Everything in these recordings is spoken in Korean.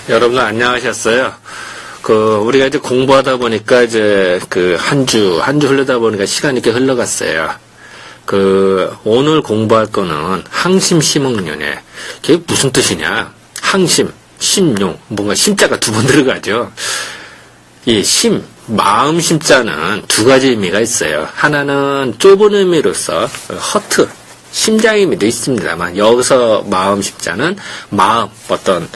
여러분들 안녕하셨어요? 우리가 이제 공부하다 보니까 이제 한 주 흐르다 보니까 시간이 이렇게 흘러갔어요. 오늘 공부할 거는 항심 심응륜에, 그게 무슨 뜻이냐? 항심, 심용, 뭔가 심자가 두 번 들어가죠. 이 마음 심자는 두 가지 의미가 있어요. 하나는 좁은 의미로서 허트, 심장의 의미도 있습니다만, 여기서 마음 심자는 마음, 어떤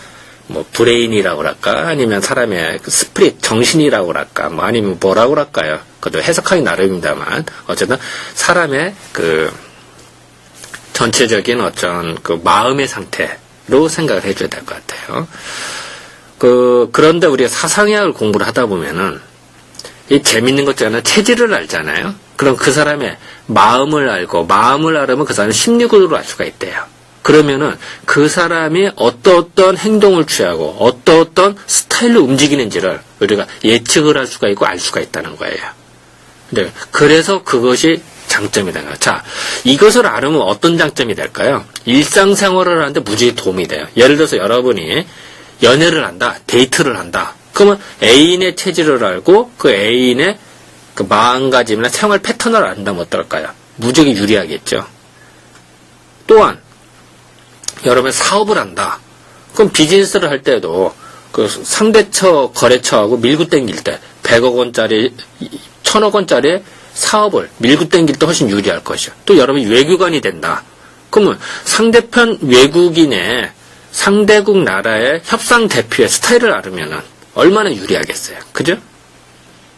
브레인이라고 할까? 아니면 사람의 스피릿, 정신이라고 할까? 아니면 뭐라고 할까요? 그것도 해석하기 나름입니다만, 어쨌든 사람의 전체적인 어떤 마음의 상태로 생각을 해줘야 될 것 같아요. 그런데 우리가 사상의학을 공부를 하다 보면은, 이 재밌는 것 있잖아요. 체질을 알잖아요. 그럼 그 사람의 마음을 알고, 마음을 알으면 그 사람의 심리구조를 알 수가 있대요. 그러면은 그 사람이 어떤 행동을 취하고 어떤 스타일로 움직이는지를 우리가 예측을 할 수가 있고 알 수가 있다는 거예요. 네, 그래서 그것이 장점이 되는 거예요. 자, 이것을 알으면 어떤 장점이 될까요? 일상생활을 하는데 무지히 도움이 돼요. 예를 들어서 여러분이 연애를 한다, 데이트를 한다. 그러면 애인의 체질을 알고 그 애인의 마음가짐이나 생활 패턴을 안다면 어떨까요? 무지하게 유리하겠죠. 또한 여러분 사업을 한다. 그럼 비즈니스를 할 때도 상대처 거래처하고 밀고 땡길 때 100억 원짜리, 1000억 원짜리 사업을 밀고 땡길 때 훨씬 유리할 것이요. 또 여러분이 외교관이 된다. 그러면 상대편 외국인의 상대국 나라의 협상 대표의 스타일을 알으면은 얼마나 유리하겠어요. 그죠?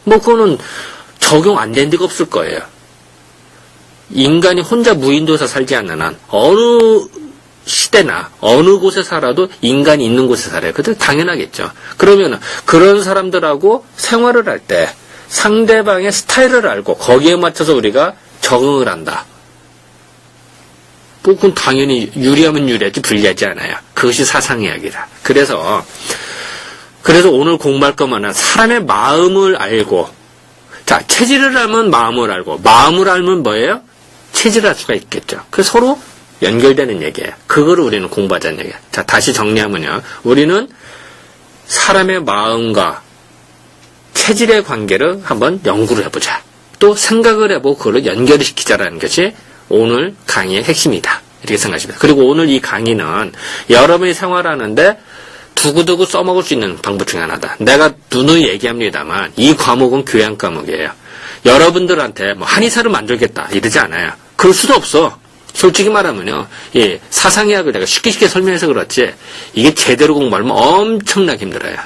그거는 적용 안 된 데가 없을 거예요. 인간이 혼자 무인도에서 살지 않는 한 어느 시대나 어느 곳에 살아도 인간이 있는 곳에 살아요. 그것도 당연하겠죠. 그러면은 그런 사람들하고 생활을 할 때 상대방의 스타일을 알고 거기에 맞춰서 우리가 적응을 한다. 그건 당연히 유리하면 유리하지 불리하지 않아요. 그것이 사상이야기다. 그래서 오늘 공부할 것만은 사람의 마음을 알고, 자, 체질을 알면 마음을 알고, 마음을 알면 뭐예요? 체질을 알 수가 있겠죠. 그래서 서로 연결되는 얘기예요. 그거를 우리는 공부하자는 얘기예요. 자, 다시 정리하면요. 우리는 사람의 마음과 체질의 관계를 한번 연구를 해보자. 또 생각을 해보고 그걸 연결을 시키자라는 것이 오늘 강의의 핵심이다. 이렇게 생각하십니다. 그리고 오늘 이 강의는 여러분이 생활하는데 두고두고 써먹을 수 있는 방법 중에 하나다. 내가 누누이 얘기합니다만 이 과목은 교양 과목이에요. 여러분들한테 한의사를 만들겠다 이러지 않아요. 그럴 수도 없어. 솔직히 말하면요, 사상의학을 내가 쉽게 설명해서 그렇지, 이게 제대로 공부하면 엄청나게 힘들어요.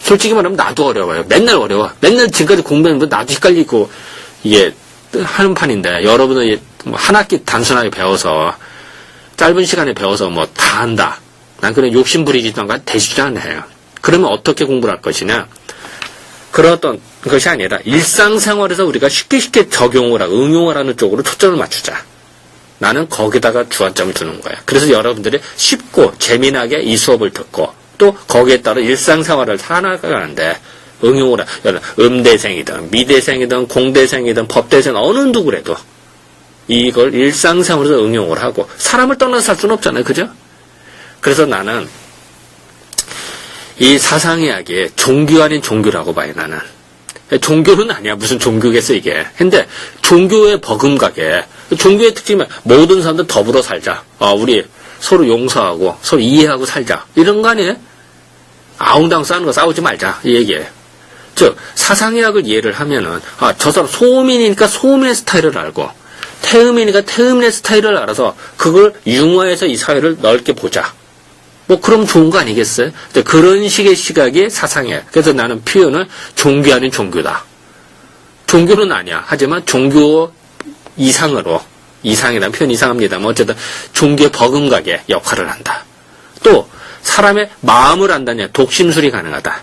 솔직히 말하면 나도 어려워요. 맨날 어려워. 맨날 지금까지 공부했는데 나도 헷갈리고, 이게 하는 판인데, 여러분은 한 학기 단순하게 배워서, 짧은 시간에 배워서 다 한다. 난 그런 욕심 부리지도 않고 되지도 않아요. 그러면 어떻게 공부를 할 것이냐? 그런 어떤 것이 아니라, 일상생활에서 우리가 쉽게 적용을 하고, 응용을 하는 쪽으로 초점을 맞추자. 나는 거기다가 주안점을 두는 거야. 그래서 여러분들이 쉽고 재미나게 이 수업을 듣고 또 거기에 따라 일상생활을 살아가는데 응용을 음대생이든 미대생이든 공대생이든 법대생 어느 누구래도 이걸 일상생활에서 응용을 하고 사람을 떠나서 살 수는 없잖아요. 그죠? 그래서 나는 이 사상의학이 종교 아닌 종교라고 봐요. 나는. 종교는 아니야. 무슨 종교겠어 이게. 근데 종교의 버금가게 종교의 특징은 모든 사람들 더불어 살자. 우리 서로 용서하고 서로 이해하고 살자. 이런 거 아니에요? 아웅다웅 싸우는 거 싸우지 말자. 이 얘기예요. 즉 사상의학을 이해를 하면은 저 사람 소음이니까 소음의 스타일을 알고 태음이니까 태음의 스타일을 알아서 그걸 융화해서 이 사회를 넓게 보자. 그럼 좋은 거 아니겠어요? 그런 식의 시각이 사상이에요. 그래서 나는 표현을 종교 아닌 종교다. 종교는 아니야. 하지만 종교 이상으로, 이상이라는 표현 이상합니다만 어쨌든 종교의 버금가게 역할을 한다. 또 사람의 마음을 안다냐 독심술이 가능하다.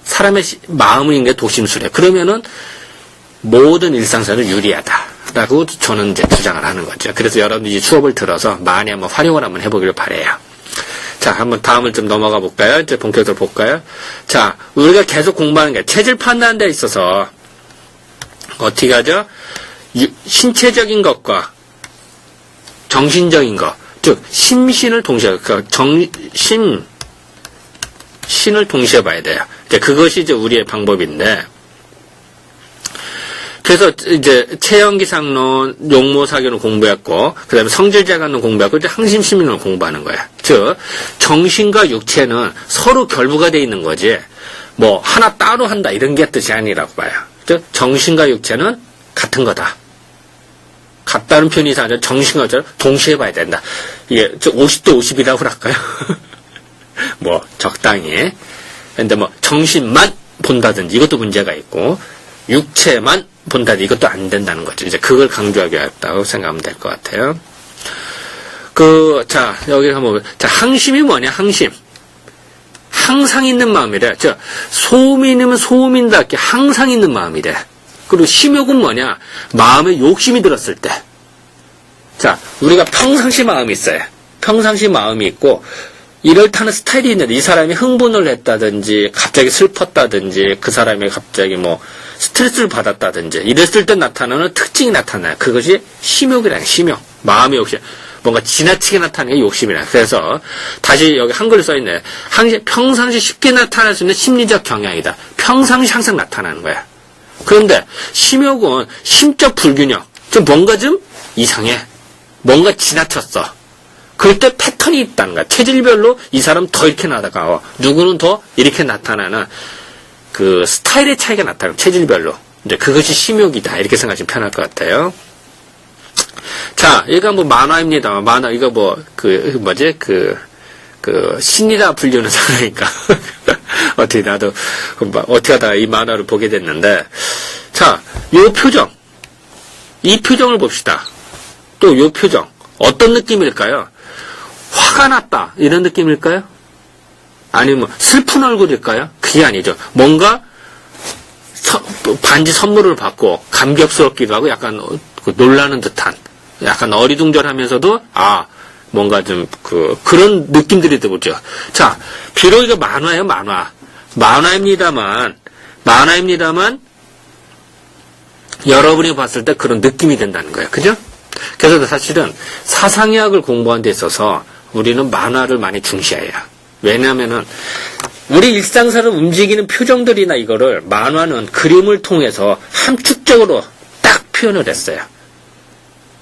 사람의 마음을 읽는 게 독심술이야. 그러면은 모든 일상생활은 유리하다라고 저는 이제 주장을 하는 거죠. 그래서 여러분들이 수업을 들어서 많이 한번 활용을 한번 해보기를 바라요. 자, 한번 다음을 좀 넘어가 볼까요? 이제 본격적으로 볼까요? 자, 우리가 계속 공부하는 게 체질 판단에 대 있어서 어떻게 하죠? 신체적인 것과 정신적인 것, 즉 심신을 동시에 신을 동시에 봐야 돼요. 이제 그것이 이제 우리의 방법인데, 그래서 이제 체형기상론, 용모사견을 공부했고, 그 다음에 성질자관론 공부했고, 이제 항심심리론을 공부하는 거야. 즉, 정신과 육체는 서로 결부가 돼 있는 거지, 뭐, 하나 따로 한다, 이런 게 뜻이 아니라고 봐요. 즉, 정신과 육체는 같은 거다. 같다는 표현이 이상하죠. 정신과 육체를 동시에 봐야 된다. 이게, 50대 50이라고 할까요? 뭐, 적당히. 근데 뭐, 정신만 본다든지, 이것도 문제가 있고, 육체만 본다든지, 이것도 안 된다는 거죠. 이제 그걸 강조하겠다고 생각하면 될 것 같아요. 자, 여기 한번, 자, 항심이 뭐냐, 항심. 항상 있는 마음이래. 소민이면 소민답게 항상 있는 마음이래. 그리고 심욕은 뭐냐, 마음에 욕심이 들었을 때. 자, 우리가 평상시 마음이 있어요. 평상시 마음이 있고, 이럴타는 스타일이 있는데, 이 사람이 흥분을 했다든지, 갑자기 슬펐다든지, 그 사람이 갑자기 뭐, 스트레스를 받았다든지, 이랬을 때 나타나는 특징이 나타나요. 그것이 심욕이라는 심욕. 마음의 욕심. 뭔가 지나치게 나타나는 게 욕심이라. 그래서, 다시 여기 한글로 써있네. 평상시 쉽게 나타날 수 있는 심리적 경향이다. 평상시 항상 나타나는 거야. 그런데, 심욕은 심적 불균형. 뭔가 좀 이상해. 뭔가 지나쳤어. 그럴 때 패턴이 있다는 거야. 체질별로 이 사람 더 이렇게 나다가, 누구는 더 이렇게 나타나는 그 스타일의 차이가 나타나요. 체질별로. 이제 그것이 심욕이다. 이렇게 생각하시면 편할 것 같아요. 자, 이거 뭐 만화입니다. 만화, 이거 뭐, 신이라 불리는 사람이니까. 어떻게 나도, 어떻게 하다가 이 만화를 보게 됐는데, 자, 요 표정. 이 표정을 봅시다. 또 요 표정. 어떤 느낌일까요? 화가 났다. 이런 느낌일까요? 아니면 슬픈 얼굴일까요? 그게 아니죠. 뭔가 반지 선물을 받고 감격스럽기도 하고 약간 놀라는 듯한 약간 어리둥절하면서도 뭔가 좀 그런 느낌들이 들죠. 자, 비록 이거 만화예요, 만화. 만화입니다만 여러분이 봤을 때 그런 느낌이 된다는 거예요. 그죠? 그래서 사실은 사상의학을 공부하는 데 있어서 우리는 만화를 많이 중시해요. 왜냐하면은 우리 일상사를 움직이는 표정들이나 이거를 만화는 그림을 통해서 함축적으로 딱 표현을 했어요.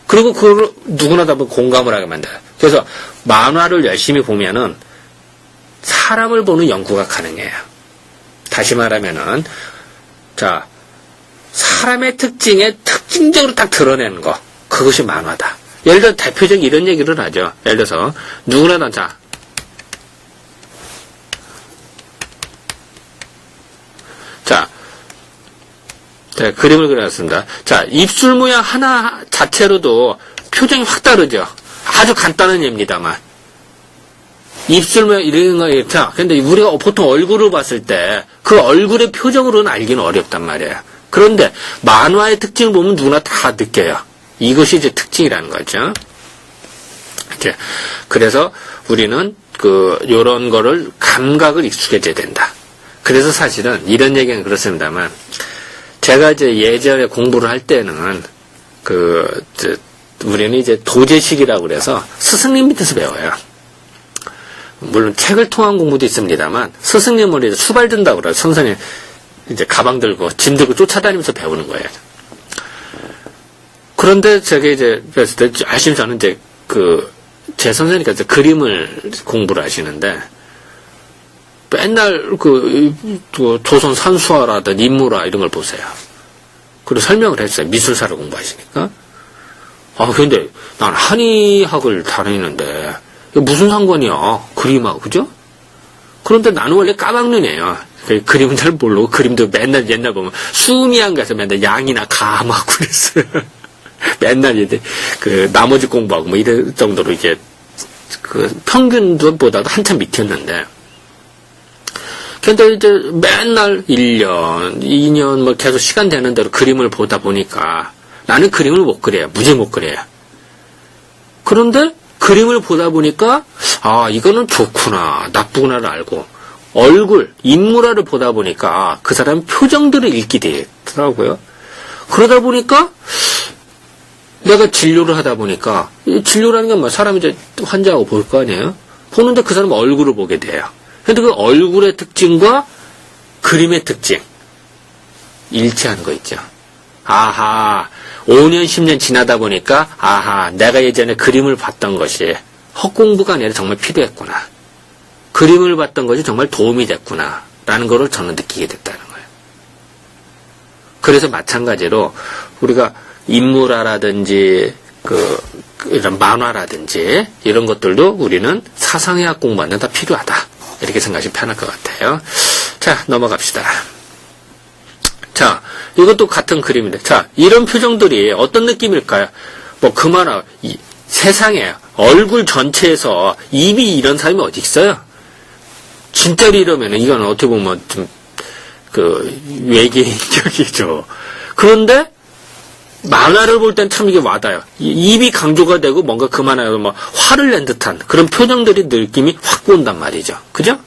그리고 그걸 누구나 다 공감을 하게 만들어요. 그래서 만화를 열심히 보면은 사람을 보는 연구가 가능해요. 다시 말하면은, 자, 사람의 특징에 특징적으로 딱 드러내는 거. 그것이 만화다. 예를 들어 대표적인 이런 얘기를 하죠. 예를 들어서 누구나 다 자, 그림을 그려놨습니다. 자, 입술 모양 하나 자체로도 표정이 확 다르죠. 아주 간단한 예입니다만. 입술 모양 이런 거 이렇다. 근데 우리가 보통 얼굴을 봤을 때 그 얼굴의 표정으로는 알기는 어렵단 말이에요. 그런데 만화의 특징을 보면 누구나 다 느껴요. 이것이 이제 특징이라는 거죠. 이제 그래서 우리는 요런 거를 감각을 익숙해져야 된다. 그래서 사실은 이런 얘기는 그렇습니다만, 제가 이제 예전에 공부를 할 때는 우리는 이제 도제식이라고 그래서 스승님 밑에서 배워요. 물론 책을 통한 공부도 있습니다만, 스승님을 이제 수발 든다고 그래요. 선생님 이제 가방 들고 짐 들고 쫓아다니면서 배우는 거예요. 그런데 제가 이제 그랬을 때 아시면 저는 이제 제 선생님께서 그림을 공부를 하시는데 맨날 조선 산수화라든 인물화 이런 걸 보세요. 그리고 설명을 했어요. 미술사를 공부하시니까. 근데 난 한의학을 다니는데 이게 무슨 상관이야? 그림하고, 그죠? 그런데 나는 원래 까막눈이에요. 그림은 잘 모르고 그림도 맨날 옛날 보면 수미양 가서 맨날 양이나 감하고 그랬어요. 맨날 이제 나머지 공부하고 뭐 이럴 정도로 이게 평균보다도 한참 밑이었는데, 근데 이제 맨날 1년, 2년 뭐 계속 시간 되는 대로 그림을 보다 보니까 나는 그림을 못 그려요. 무지 못 그려요. 그런데 그림을 보다 보니까 이거는 좋구나, 나쁘구나를 알고 얼굴, 인물화를 보다 보니까 그 사람 표정들을 읽게 되더라고요. 그러다 보니까 내가 진료를 하다 보니까, 진료라는 건 뭐 사람이 이제 환자하고 볼 거 아니에요? 보는데 그 사람 얼굴을 보게 돼요. 근데 그 얼굴의 특징과 그림의 특징, 일치하는 거 있죠. 아하, 5년, 10년 지나다 보니까, 아하, 내가 예전에 그림을 봤던 것이 헛공부가 아니라 정말 필요했구나. 그림을 봤던 것이 정말 도움이 됐구나. 라는 거를 저는 느끼게 됐다는 거예요. 그래서 마찬가지로 우리가 인물화라든지, 이런 만화라든지, 이런 것들도 우리는 사상의학 공부하는 다 필요하다. 이렇게 생각하시면 편할 것 같아요. 자, 넘어갑시다. 자, 이것도 같은 그림인데, 자, 이런 표정들이 어떤 느낌일까요? 세상에 얼굴 전체에서 입이 이런 사람이 어디 있어요? 진짜로 이러면 이건 어떻게 보면 좀, 외계인적이죠. 그런데, 만화를 볼 땐 참 이게 와닿아요. 입이 강조가 되고 뭔가 그만하고 화를 낸 듯한 그런 표정들이 느낌이 확 온단 말이죠. 그죠?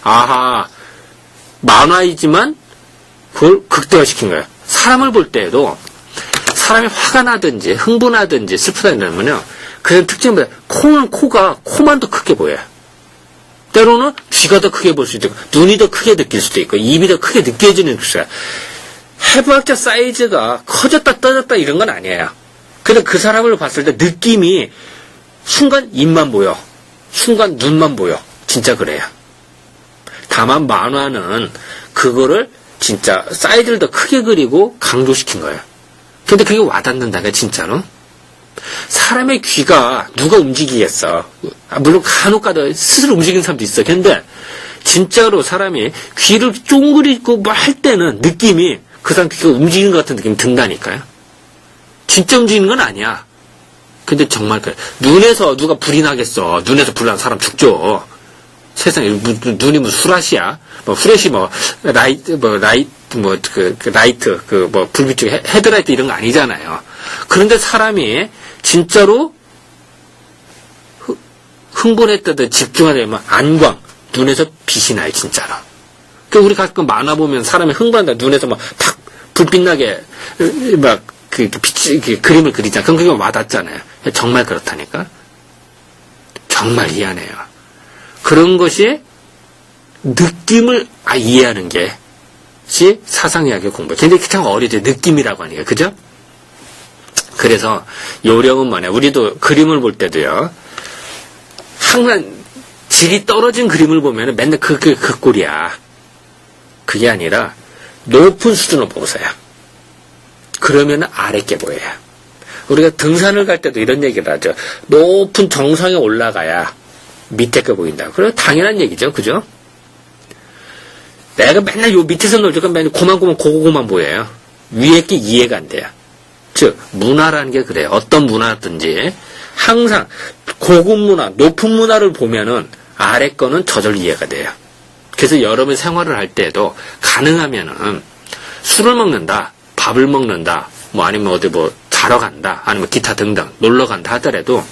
아하, 만화이지만 그걸 극대화시킨 거예요. 사람을 볼 때에도 사람이 화가 나든지 흥분하든지 슬프다 이러면요. 그런 특징보다 코만 더 크게 보여요. 때로는 귀가 더 크게 볼 수도 있고 눈이 더 크게 느낄 수도 있고 입이 더 크게 느껴지는 것이야. 해부학적 사이즈가 커졌다 떠졌다 이런 건 아니에요. 근데 그 사람을 봤을 때 느낌이 순간 입만 보여. 순간 눈만 보여. 진짜 그래요. 다만 만화는 그거를 진짜 사이즈를 더 크게 그리고 강조시킨 거예요. 근데 그게 와닿는다니까 진짜로. 사람의 귀가 누가 움직이겠어. 물론 간혹가다 스스로 움직이는 사람도 있어. 근데 진짜로 사람이 귀를 쫑그리고 뭐 할 때는 느낌이 그 사람 귀가 움직이는 것 같은 느낌이 든다니까요. 진짜 움직이는 건 아니야. 근데 정말 그래. 눈에서 누가 불이 나겠어. 눈에서 불 나는 사람 죽죠. 세상에 눈이 무슨 수라시야? 후레쉬 라이트 불빛 중에 헤드라이트 이런 거 아니잖아요. 그런데 사람이 진짜로 흥분했다든 집중하려면 안광 눈에서 빛이 나요 진짜로. 그 우리 가끔 만화 보면 사람이 흥분한다 눈에서 탁 불빛 나게 빛이 그림을 그리잖아. 그럼 그게 와닿잖아요. 정말 그렇다니까. 정말 희한해요. 그런 것이 느낌을 이해하는 것이 사상의학의 공부예요. 근데 참 어리죠. 느낌이라고 하니까. 그죠? 그래서 요령은 뭐냐. 우리도 그림을 볼 때도요. 항상 질이 떨어진 그림을 보면 맨날 그 꼴이야. 그게 아니라 높은 수준을 보세요. 그러면 아랫게 보여요. 우리가 등산을 갈 때도 이런 얘기를 하죠. 높은 정상에 올라가야 밑에 거 보인다. 그래 당연한 얘기죠. 그죠? 내가 맨날 요 밑에서 놀니까 맨날 고만 보여요. 위에 게 이해가 안 돼요. 즉 문화라는 게 그래요. 어떤 문화든지 항상 고급 문화, 높은 문화를 보면은 아래 거는 저절로 이해가 돼요. 그래서 여러분 생활을 할 때에도 가능하면은 술을 먹는다, 밥을 먹는다, 아니면 어디 자러 간다, 아니면 기타 등등 놀러 간다 하더라도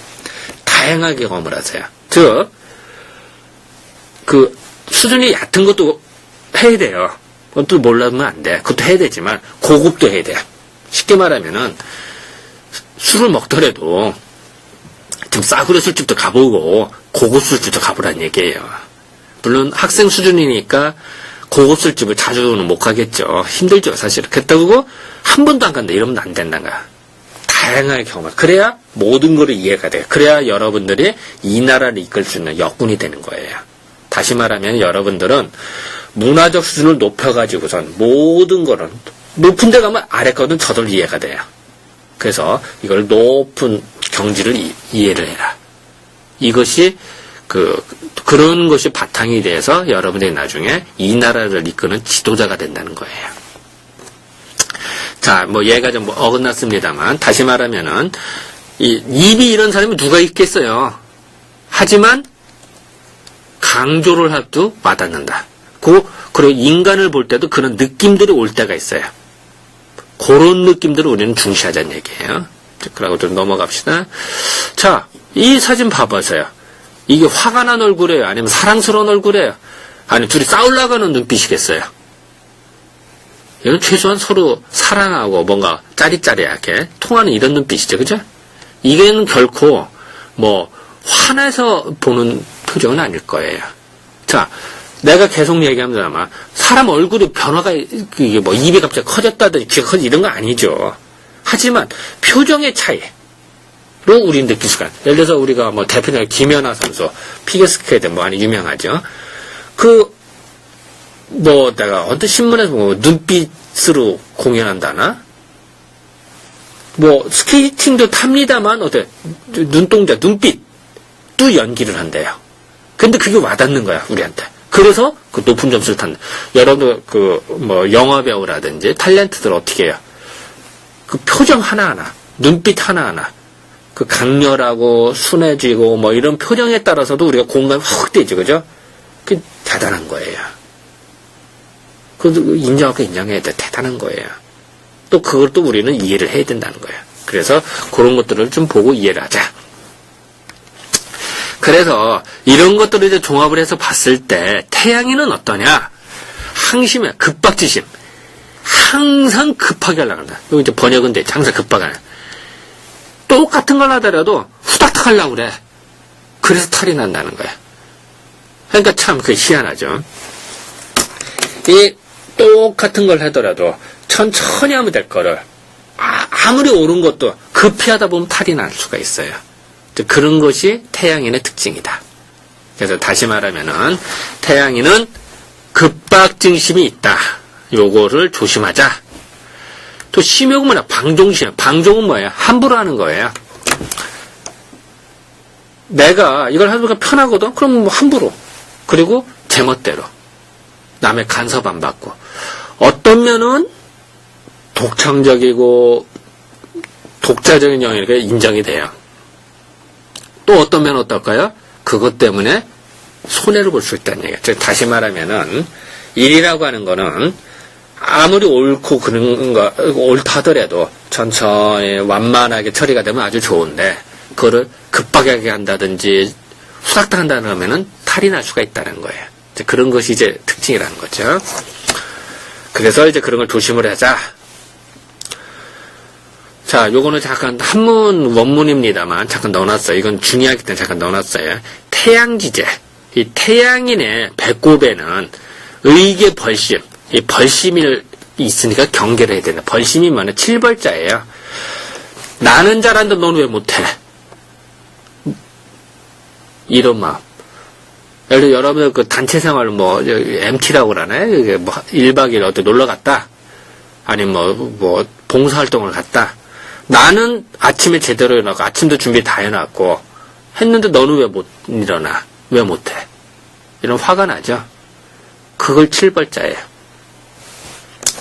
다양하게 경험을 하세요. 즉, 수준이 얕은 것도 해야 돼요. 그것도 몰라면 안 돼. 그것도 해야 되지만, 고급도 해야 돼요. 쉽게 말하면은, 술을 먹더라도, 좀 싸구려 술집도 가보고, 고급 술집도 가보란 얘기예요. 물론 학생 수준이니까, 고급 술집을 자주는 못 가겠죠. 힘들죠, 사실은. 그렇다고, 한 번도 안 간다. 이러면 안 된다가. 다양하게 경험을. 그래야 모든 거를 이해가 돼요. 그래야 여러분들이 이 나라를 이끌 수 있는 역군이 되는 거예요. 다시 말하면 여러분들은 문화적 수준을 높여가지고선 모든 거는 높은 데 가면 아래 거는 저절로 이해가 돼요. 그래서 이걸 높은 경지를 이해를 해라. 이것이 그런 것이 바탕이 돼서 여러분들이 나중에 이 나라를 이끄는 지도자가 된다는 거예요. 자, 얘가 좀 어긋났습니다만, 다시 말하면은, 입이 이런 사람이 누가 있겠어요. 하지만, 강조를 해도 와닿는다. 그리고 인간을 볼 때도 그런 느낌들이 올 때가 있어요. 그런 느낌들을 우리는 중시하자는 얘기예요. 그러고 좀 넘어갑시다. 자, 이 사진 봐보세요. 이게 화가 난 얼굴이에요? 아니면 사랑스러운 얼굴이에요? 아니면 둘이 싸우려고 하는 눈빛이겠어요? 이건 최소한 서로 사랑하고 뭔가 짜릿짜릿하게 통하는 이런 눈빛이죠. 그죠? 이게는 결코 화내서 보는 표정은 아닐 거예요. 자, 내가 계속 얘기합니다만 사람 얼굴이 변화가 이게 뭐 입이 갑자기 커졌다든지 귀가 커지 이런 거 아니죠. 하지만 표정의 차이로 우리는 느낄 수가 있어요. 예를 들어서 우리가 뭐 대표적인 김연아 선수 피겨스케이트 뭐 많이 유명하죠. 뭐 내가 어떤 신문에서 뭐 눈빛으로 공연한다나 뭐 스케이팅도 탑니다만 어때 눈동자 눈빛도 연기를 한대요. 근데 그게 와닿는 거야 우리한테. 그래서 그 높은 점수를 탄다. 여러분들 뭐 영화 배우라든지 탤런트들 어떻게 해요? 그 표정 하나하나, 눈빛 하나하나, 그 강렬하고 순해지고 뭐 이런 표정에 따라서도 우리가 공감이 확 되죠, 그죠? 그 대단한 거예요. 그것도 인정할 거 인정해야 돼. 대단한 거예요. 또 그걸 또 우리는 이해를 해야 된다는 거예요. 그래서 그런 것들을 좀 보고 이해를 하자. 그래서 이런 것들을 이제 종합을 해서 봤을 때 태양이는 어떠냐? 항심이야. 급박지심. 항상 급하게 하려고 한다. 여기 이제 번역은 돼. 항상 급하게 하는. 똑같은 걸 하더라도 후닥닥 하려고 그래. 그래서 탈이 난다는 거야. 그러니까 참 그게 희한하죠. 이 똑같은 걸 하더라도 천천히 하면 될 거를 아무리 옳은 것도 급히 하다 보면 탈이 날 수가 있어요. 그런 것이 태양인의 특징이다. 그래서 다시 말하면은 태양인은 급박증심이 있다. 요거를 조심하자. 또 심욕은 뭐냐? 방종심. 방종은 뭐예요? 함부로 하는 거예요. 내가 이걸 하니까 편하거든? 그럼 뭐 함부로. 그리고 제멋대로. 남의 간섭 안 받고. 어떤 면은 독창적이고 독자적인 영역이 인정이 돼요. 또 어떤 면은 어떨까요? 그것 때문에 손해를 볼 수 있다는 얘기예요. 즉 다시 말하면은 일이라고 하는 거는 아무리 옳고 그런 거 옳다 하더라도 천천히 완만하게 처리가 되면 아주 좋은데 그거를 급하게 한다든지 후닥닥 한다는 하면은 탈이 날 수가 있다는 거예요. 이제 그런 것이 이제 특징이라는 거죠. 그래서 이제 그런 걸 조심을 하자. 자, 요거는 잠깐 한문 원문입니다만 잠깐 넣어놨어요. 이건 중요하기 때문에 잠깐 넣어놨어요. 태양지제. 이 태양인의 배꼽에는 의계 벌심. 이 벌심이 있으니까 경계를 해야 된다. 벌심이 뭐냐? 7벌자예요. 나는 잘하는데 너는 왜 못해? 이런 마음. 예를 들어 여러분들 그 단체 생활 뭐 MT라고 그러나요? 이게 뭐 1박 2일 어디 놀러 갔다. 아니면 뭐 봉사활동을 갔다. 나는 아침에 제대로 일어나고 아침도 준비 다 해놨고 했는데 너는 왜 못 일어나? 왜 못해? 이런 화가 나죠. 그걸 7벌자예요.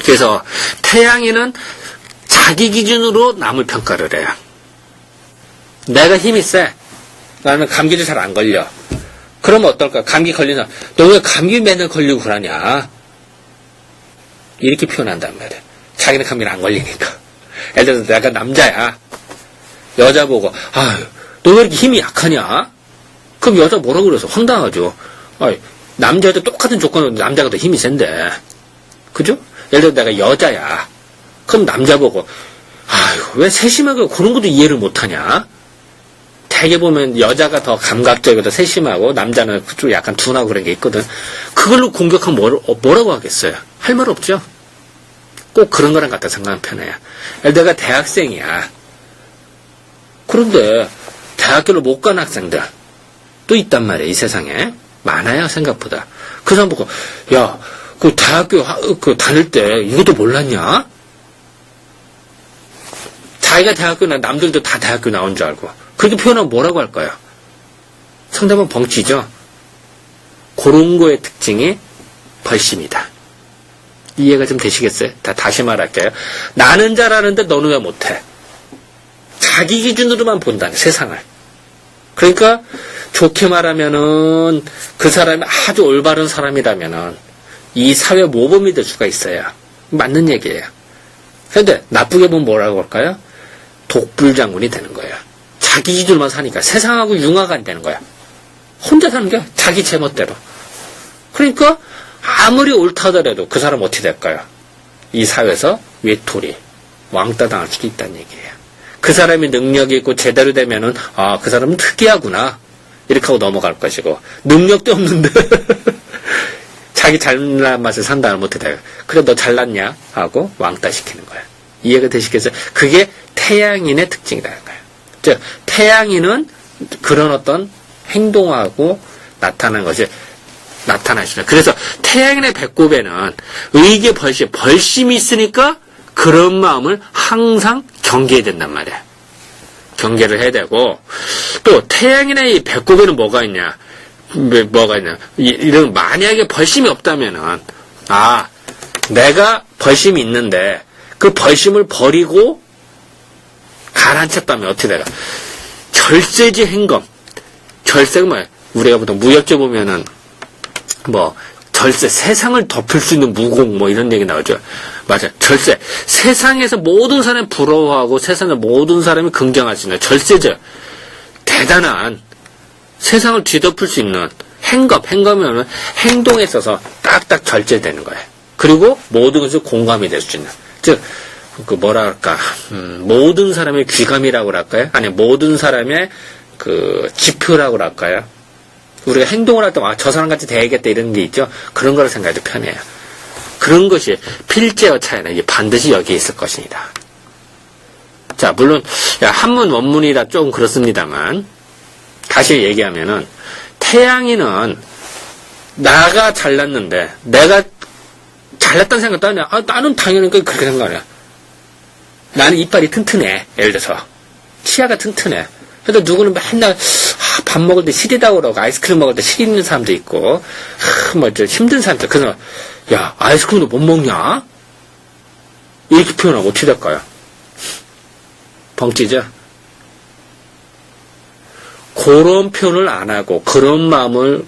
그래서 태양이는 자기 기준으로 남을 평가를 해요. 내가 힘이 세. 나는 감기도 잘 안 걸려. 그러면 어떨까? 감기 걸리나? 너 왜 감기 맨날 걸리고 그러냐? 이렇게 표현한단 말이야. 자기는 감기를 안 걸리니까. 예를 들어서 내가 남자야. 여자 보고, 아유, 너 왜 이렇게 힘이 약하냐? 그럼 여자 뭐라고 그래서 황당하죠. 아유, 남자도 똑같은 조건으로 남자가 더 힘이 센데. 그죠? 예를 들어 내가 여자야. 그럼 남자 보고, 아유, 왜 세심하게 그런 것도 이해를 못하냐? 대개 보면 여자가 더 감각적이고 더 세심하고 남자는 좀 약간 둔하고 그런 게 있거든. 그걸로 공격하면 뭐라고 하겠어요? 할 말 없죠? 꼭 그런 거랑 갖다 생각하면 편해요. 내가 대학생이야. 그런데 대학교를 못 간 학생들 또 있단 말이에요. 이 세상에. 많아요. 생각보다. 그 사람 보고 야, 그 대학교 다닐 때 이것도 몰랐냐? 자기가 대학교나 남들도 다 대학교 나온 줄 알고 그렇게 표현하면 뭐라고 할까요? 상대방 벙치죠. 그런 거의 특징이 벌심이다. 이해가 좀 되시겠어요? 다시 말할게요. 나는 잘하는데 너는 왜 못해? 자기 기준으로만 본다는 세상을. 그러니까 좋게 말하면은 그 사람이 아주 올바른 사람이라면은 이 사회 모범이 될 수가 있어요. 맞는 얘기예요. 그런데 나쁘게 보면 뭐라고 할까요? 독불장군이 되는 거예요. 자기 기준으로만 사니까 세상하고 융화가 안 되는 거야. 혼자 사는 게 자기 제멋대로. 그러니까 아무리 옳다 하더라도 그 사람 어떻게 될까요? 이 사회에서 외톨이, 왕따 당할 수도 있다는 얘기예요. 그 사람이 능력이 있고 제대로 되면은 아, 그 사람은 특이하구나 이렇게 하고 넘어갈 것이고 능력도 없는데 자기 잘난 맛을 산다면 못해. 그래, 너 잘났냐? 하고 왕따 시키는 거야. 이해가 되시겠어요? 그게 태양인의 특징이라는 거예요. 즉, 태양인은 그런 어떤 행동하고 나타나는 것이 나타나시죠. 그래서 태양인의 배꼽에는 의계 벌심이 있으니까 그런 마음을 항상 경계해야 된단 말이야. 경계를 해야 되고, 또 태양인의 이 배꼽에는 뭐가 있냐? 이런 만약에 벌심이 없다면은, 내가 벌심이 있는데 그 벌심을 버리고 가라앉혔다면 어떻게 될까? 절세지 행검. 절세가 뭐야? 우리가 보통 무협지 보면은 절세, 세상을 덮을 수 있는 무공, 이런 얘기 나오죠. 맞아. 절세. 세상에서 모든 사람이 부러워하고 세상의 모든 사람이 긍정할 수 있는 절세죠. 대단한 세상을 뒤덮을 수 있는 행검이면 행동에 있어서 딱딱 절제되는 거예요. 그리고 모든 것을 공감이 될 수 있는. 즉, 모든 사람의 귀감이라고 할까요? 아니, 모든 사람의 지표라고 할까요? 우리가 행동을 할 때, 저 사람같이 돼야겠다 이런 게 있죠? 그런 거를 생각해도 편해요. 그런 것이 필제어 차이는 반드시 여기에 있을 것입니다. 자, 물론, 한문 원문이라 조금 그렇습니다만, 다시 얘기하면은, 태양이는 나가 잘났는데, 내가 잘났다는 생각도 아니야. 나는 당연히 그렇게 생각해. 나는 이빨이 튼튼해. 예를 들어서. 치아가 튼튼해. 그래서 누구는 맨날 밥 먹을 때 시리다고 그러고 아이스크림 먹을 때 시리 있는 사람도 있고 좀 힘든 사람도. 그래서 야, 아이스크림도 못 먹냐? 이렇게 표현하면 어떻게 될까요? 벙찌죠? 그런 표현을 안 하고 그런 마음을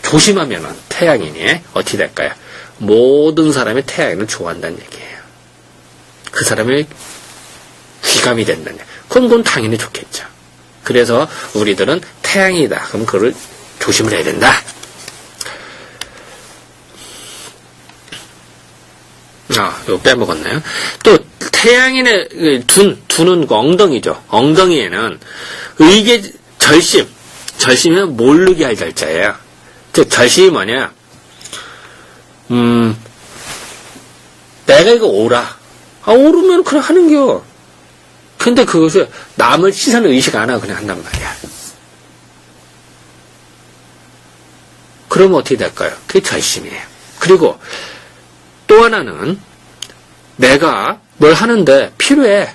조심하면 태양인이 어떻게 될까요? 모든 사람이 태양인을 좋아한다는 얘기예요. 그 사람의 귀감이 된다는 얘기예요. 그건 당연히 좋겠죠. 그래서 우리들은 태양이다. 그럼 그걸 조심을 해야 된다. 이거 빼먹었나요? 또 태양인의 둔은 엉덩이죠. 엉덩이에는 의계 절심이면 모르게 할 절자예요. 즉 절심이 뭐냐? 내가 이거 오라. 오르면 그냥 하는겨. 근데 그것을 남을 시선을 의식 안 하고 그냥 한단 말이야. 그러면 어떻게 될까요? 그게 절심이에요. 그리고 또 하나는 내가 뭘 하는데 필요해.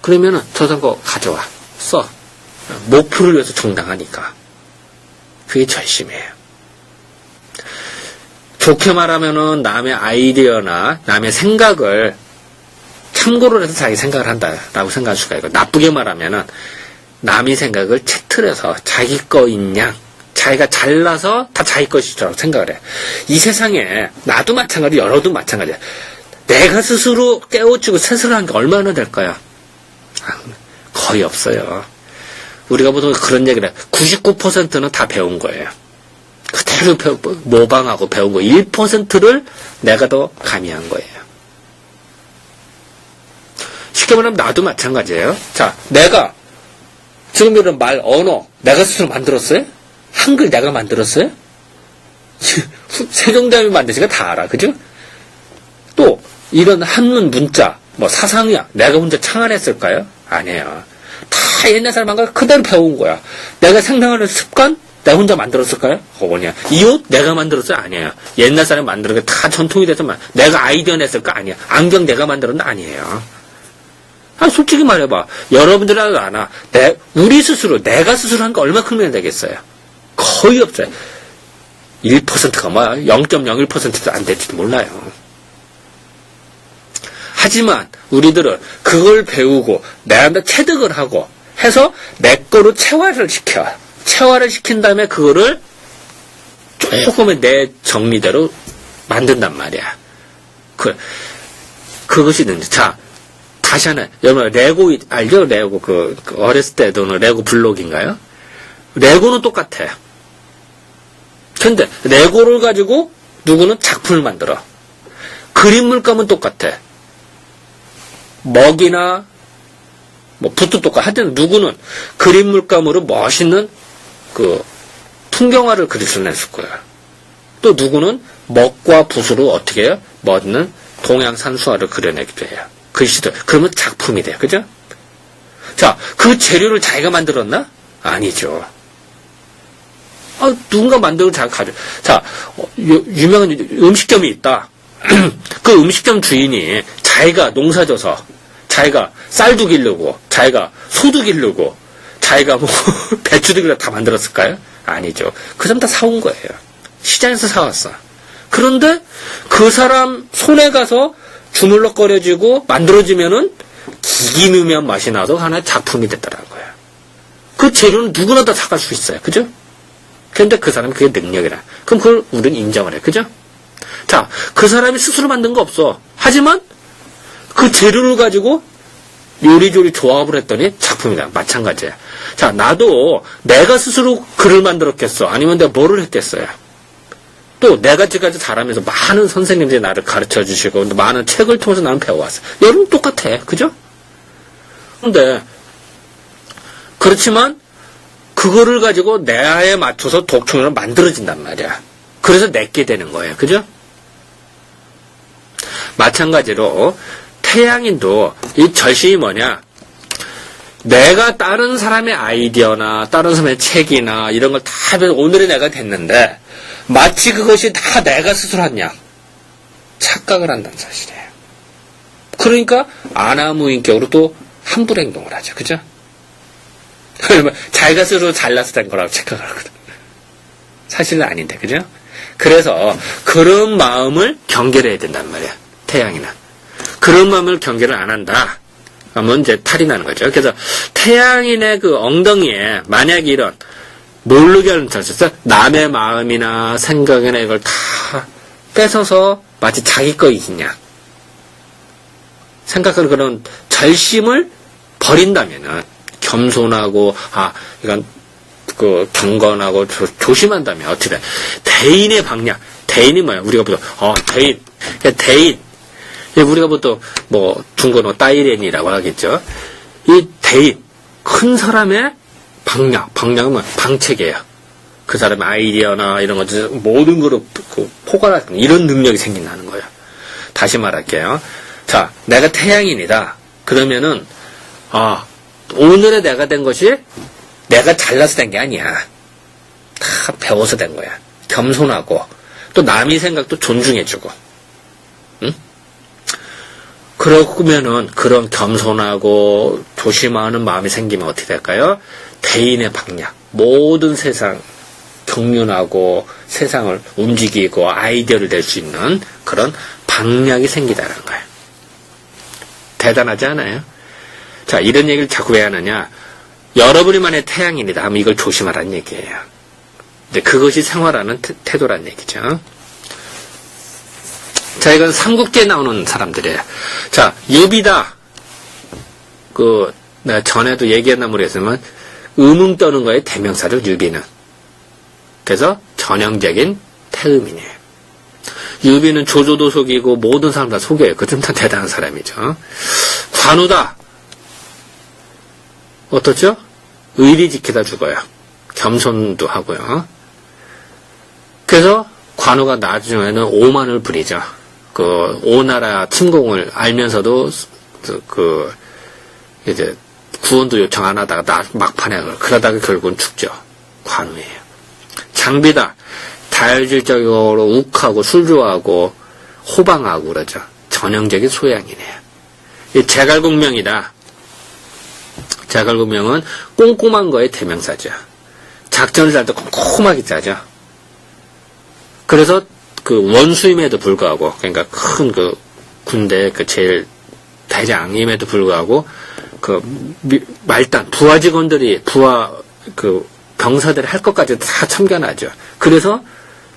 그러면은 저 사람 거 가져와. 써. 목표를 위해서 정당하니까. 그게 절심이에요. 좋게 말하면은 남의 아이디어나 남의 생각을 참고를 해서 자기 생각을 한다라고 생각할 수가 있고, 나쁘게 말하면은 남의 생각을 채틀해서 자기 거인 양, 자기가 잘나서 다 자기 것이라고 생각을 해. 이 세상에 나도 마찬가지, 여러도 마찬가지야. 내가 스스로 깨우치고 스스로 한 게 얼마나 될까요? 거의 없어요. 우리가 보통 그런 얘기를 해. 99%는 다 배운 거예요. 그대로 모방하고 배운 거 1%를 내가 더 가미한 거예요. 쉽게 말하면 나도 마찬가지예요. 자, 내가 지금 이런 말, 언어 내가 스스로 만들었어요? 한글 내가 만들었어요? 세종대왕이 만드시니까 다 알아. 그죠? 또 이런 한문 문자, 사상이야 내가 혼자 창안했을까요? 아니에요. 다 옛날 사람 한 거 그대로 배운 거야. 내가 생각하는 습관 내가 혼자 만들었을까요? 뭐냐? 이 옷 내가 만들었어요? 아니에요. 옛날 사람 만드는 게 다 전통이 돼서 내가 아이디어 냈을까? 아니야. 안경 내가 만들었나? 아니에요. 솔직히 말해봐. 여러분들은 아나. 우리 스스로, 내가 스스로 한 거 얼마큼이나 되겠어요? 거의 없어요. 1%가 0.01%도 안 될지도 몰라요. 하지만 우리들은 그걸 배우고 내한테 체득을 하고 해서 내 거로 체화를 시켜. 체화를 시킨 다음에 그거를 조금의 내 정리대로 만든단 말이야. 그것이 있는데. 자, 다시 하나. 여러분, 레고, 알죠? 레고, 어렸을 때도는 레고 블록인가요? 레고는 똑같아. 근데, 레고를 가지고 누구는 작품을 만들어. 그림 물감은 똑같아. 먹이나, 붓도 똑같아. 하여튼 누구는 그림 물감으로 멋있는 풍경화를 그릴 수는 있을 거예요. 또 누구는 먹과 붓으로 어떻게 해요? 멋있는 동양산수화를 그려내기도 해요. 글씨도. 그러면 작품이 돼요. 그죠? 자, 그 재료를 자기가 만들었나? 아니죠. 누군가 만들고 자기가 가져. 자, 유명한 음식점이 있다. 그 음식점 주인이 자기가 농사져서, 자기가 쌀도 기르고, 자기가 소도 기르고, 자기가 뭐, 배추도 기르고 다 만들었을까요? 아니죠. 그 사람 다 사온 거예요. 시장에서 사왔어. 그런데 그 사람 손에 가서 주물럭거려지고 만들어지면은 기기묘미한 맛이 나서 하나의 작품이 됐다라는 거예요. 그 재료는 누구나 다 사갈 수 있어요. 그죠? 그런데 그 사람이 그게 능력이라. 그럼 그걸 우리는 인정을 해. 그죠? 자, 그 사람이 스스로 만든 거 없어. 하지만 그 재료를 가지고 요리조리 조합을 했더니 작품이다. 마찬가지야. 자, 나도 내가 스스로 글을 만들었겠어. 아니면 내가 뭐를 했겠어요. 또 내가 지금까지 자라면서 많은 선생님들이 나를 가르쳐 주시고 많은 책을 통해서 나는 배워왔어. 여러분 똑같아. 그죠? 그런데 그렇지만 그거를 가지고 내에 맞춰서 독촉으로 만들어진단 말이야. 그래서 내게 되는 거예요. 그죠? 마찬가지로 태양인도 이 절심이 뭐냐? 내가 다른 사람의 아이디어나 다른 사람의 책이나 이런 걸 다 하면 오늘의 내가 됐는데 마치 그것이 다 내가 스스로 한 양 착각을 한다는 사실이에요. 그러니까 아나무인격으로 또 함부로 행동을 하죠. 그죠? 그러면 자기가 스스로 잘나서 된 거라고 착각을 하거든. 사실은 아닌데. 그죠? 그래서 그런 마음을 경계를 해야 된단 말이야. 태양이는. 그런 마음을 경계를 안 한다. 그러면 이제 탈이 나는 거죠. 그래서 태양인의 그 엉덩이에 만약에 이런 모르게 하는 자세서 남의 마음이나 생각이나 이걸 다 뺏어서 마치 자기 거이냐 생각하는 그런 절심을 버린다면은 겸손하고 이건 그 경건하고 조심한다면 어떻게 돼? 대인의 방향. 대인이 뭐야? 우리가 보통 대인. 우리가 보통 뭐 중국어 따이렌이라고 하겠죠. 이 대인 큰 사람의 방향은 뭐야? 방책이에요. 그 사람의 아이디어나 이런 것들 모든 거를 포괄하는 이런 능력이 생긴다는 거예요. 다시 말할게요. 자, 내가 태양인이다. 그러면은 오늘의 내가 된 것이 내가 잘나서 된 게 아니야. 다 배워서 된 거야. 겸손하고 또 남의 생각도 존중해주고. 응? 그러면은 그런 겸손하고 조심하는 마음이 생기면 어떻게 될까요? 대인의 방향. 모든 세상 경륜하고 세상을 움직이고 아이디어를 낼 수 있는 그런 방향이 생기다는 거예요. 대단하지 않아요? 자, 이런 얘기를 자꾸 왜 하느냐? 여러분이 만약에 태양인이다 하면 이걸 조심하라는 얘기예요. 근데 그것이 생활하는 태도란 얘기죠. 자, 이건 삼국지에 나오는 사람들이에요. 자, 유비다. 내가 전에도 얘기했나 모르겠지만, 음흥 떠는 거에 대명사죠, 유비는. 그래서 전형적인 태음이네요. 유비는 조조도 속이고 모든 사람 다 속여요. 그 좀 다 대단한 사람이죠. 관우다. 어떻죠? 의리 지키다 죽어요. 겸손도 하고요. 그래서 관우가 나중에는 오만을 부리죠. 오나라 침공을 알면서도 이제 구원도 요청 안 하다가 막판에 그러다가 결국은 죽죠. 관우예요. 장비다. 다혈질적으로 욱하고 술 좋아하고 호방하고 그러죠. 전형적인 소양이네요. 이 제갈공명이다. 제갈공명은 꼼꼼한 거에 대명사죠. 작전을 짤 때 꼼꼼하게 짜죠. 그래서 그 원수임에도 불구하고, 그러니까 큰 군대 제일 대장임에도 불구하고 말단 부하 직원들이 병사들이 할 것까지 다 참견하죠. 그래서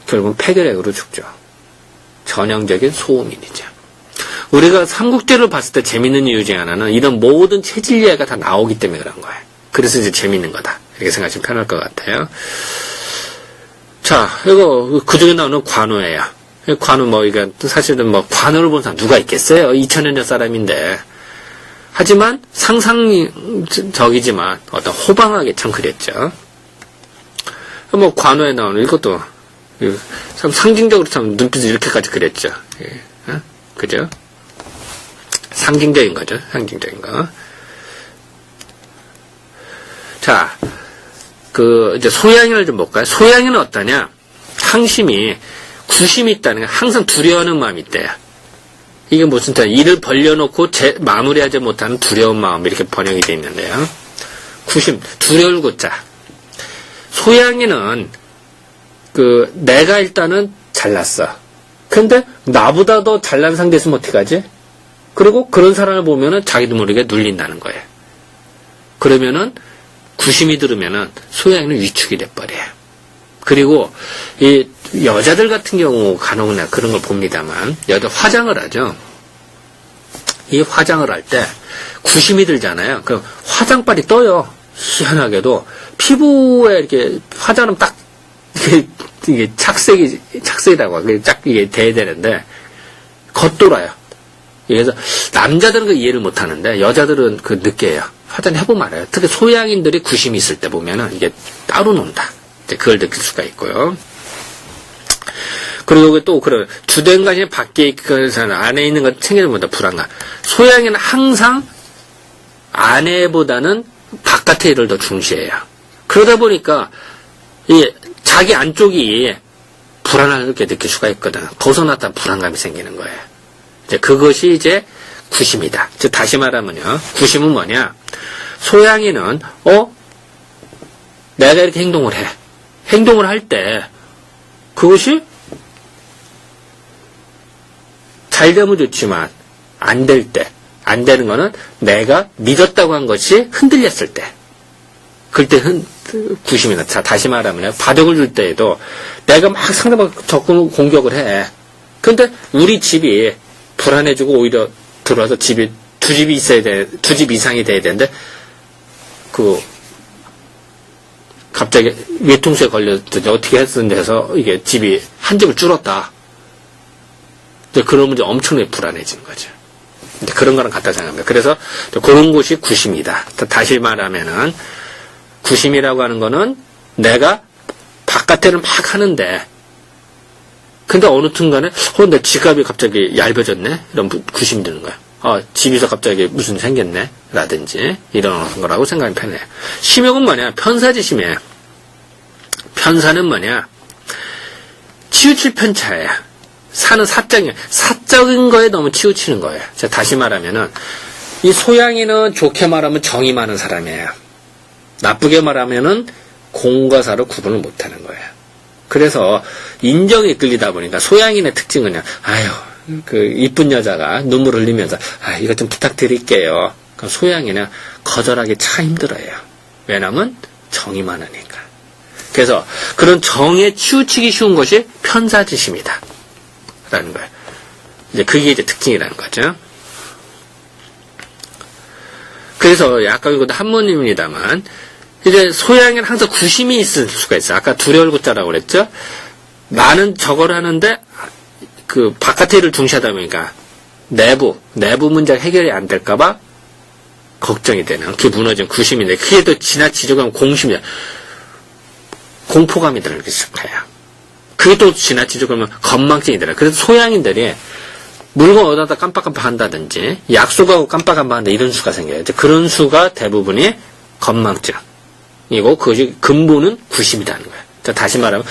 결국은 폐결핵으로 죽죠. 전형적인 소음인이죠. 우리가 삼국지를 봤을 때 재밌는 이유 중에 하나는 이런 모든 체질 이해가 다 나오기 때문에 그런 거예요. 그래서 이제 재밌는 거다. 이렇게 생각하시면 편할 것 같아요. 자, 이거 그 중에 나오는 관우예요. 관우 이게 사실은 관우를 본 사람 누가 있겠어요? 2000년 사람인데. 하지만 상상적이지만 어떤 호방하게 참 그랬죠. 뭐 관어에 나오는 이것도 참 상징적으로 참 눈빛을 이렇게까지 그렸죠. 예. 어? 그죠? 상징적인 거죠. 상징적인 거. 자, 이제 소양인을 좀 볼까요? 소양인은 어떠냐? 항심이, 구심이 있다는 게 항상 두려워하는 마음이 있대요. 이게 무슨 뜻이야? 일을 벌려놓고 마무리하지 못하는 두려운 마음, 이렇게 번역이 되어 있는데요. 구심, 두려울 구자. 소양인은, 내가 일단은 잘났어. 근데 나보다 더 잘난 상대 있으면 어떡하지? 그리고 그런 사람을 보면은 자기도 모르게 눌린다는 거예요. 그러면은, 구심이 들으면은 소양인은 위축이 돼버려요. 그리고 이 여자들 같은 경우 간혹 내가 그런 걸 봅니다만 여자 화장을 하죠. 이 화장을 할 때 구심이 들잖아요. 그 화장빨이 떠요. 희한하게도 피부에 이렇게 화장은 딱 이게 착색이라고 하고 딱 이게 돼야 되는데 겉돌아요. 그래서 남자들은 그 이해를 못 하는데 여자들은 그 느껴요. 화장 해보면 알아요. 특히 소양인들이 구심이 있을 때 보면은 이게 따로 논다. 이제 그걸 느낄 수가 있고요. 그리고 또 그런 주된 관심이 밖에 있거나 안에 있는 것 챙겨보다 불안감. 소양인은 항상 아내보다는 바깥의 일을 더 중시해요. 그러다 보니까 이 자기 안쪽이 불안하게 느낄 수가 있거든. 벗어났다 불안감이 생기는 거예요. 이제 그것이 이제 구심이다. 즉 다시 말하면요. 구심은 뭐냐? 소양이는 내가 이렇게 행동을 해. 행동을 할 때 그것이 잘 되면 좋지만 안 될 때, 안 되는 거는 내가 믿었다고 한 것이 흔들렸을 때. 그럴 때 구심이다. 자, 다시 말하면 바둑을 줄 때에도 내가 막 상대방 적극 공격을 해. 근데 우리 집이 불안해지고 오히려 들어와서 집이 두 집이 있어야 돼. 두 집 이상이 돼야 되는데 갑자기 외통수에 걸렸더니 어떻게 했는지 해서 이게 집이 한 집을 줄었다. 그러면 이제 엄청나게 불안해지는 거죠. 이제 그런 거랑 같다 생각합니다. 그래서 그런 곳이 구심이다. 다시 말하면은 구심이라고 하는 거는 내가 바깥에는 막 하는데 근데 어느 순간에 내 지갑이 갑자기 얇아졌네? 이런 구심이 드는 거야. 집에서 갑자기 무슨 생겼네? 라든지 이런 거라고 생각하면 편해요. 심욕은 뭐냐? 편사지심이에요. 편사는 뭐냐? 치우칠 편차예요. 사는 사적이에요. 사적인 거에 너무 치우치는 거예요. 자, 다시 말하면은 이 소양이는 좋게 말하면 정이 많은 사람이에요. 나쁘게 말하면은 공과 사를 구분을 못하는 거예요. 그래서 인정에 끌리다 보니까 소양인의 특징은 이쁜 여자가 눈물 흘리면서 이것 좀 부탁드릴게요. 그럼 소양이는 거절하기 참 힘들어요. 왜냐하면 정이 많으니까. 그래서 그런 정에 치우치기 쉬운 것이 편사지심이다. 라는 거예요. 이제 그게 이제 특징이라는 거죠. 그래서 아까 이것도 한문입니다만 이제 소양에는 항상 구심이 있을 수가 있어요. 아까 두려울 구자라고 그랬죠. 나는 저걸 하는데 그 바깥의 일을 중시하다 보니까 내부 문제가 해결이 안 될까봐 걱정이 되는 그게 무너진 구심인데 그게 또 지나치게 하면 공심이야. 공포감이 들기 시작해요. 그게 또 지나치게 그러면 건망증이 들어요. 그래서 소양인들이 물건 얻어다 깜빡깜빡 한다든지 약속하고 깜빡깜빡 한다 이런 수가 생겨요. 그런 수가 대부분이 건망증이고 그것이 근본은 구심이라는 거예요. 자, 다시 말하면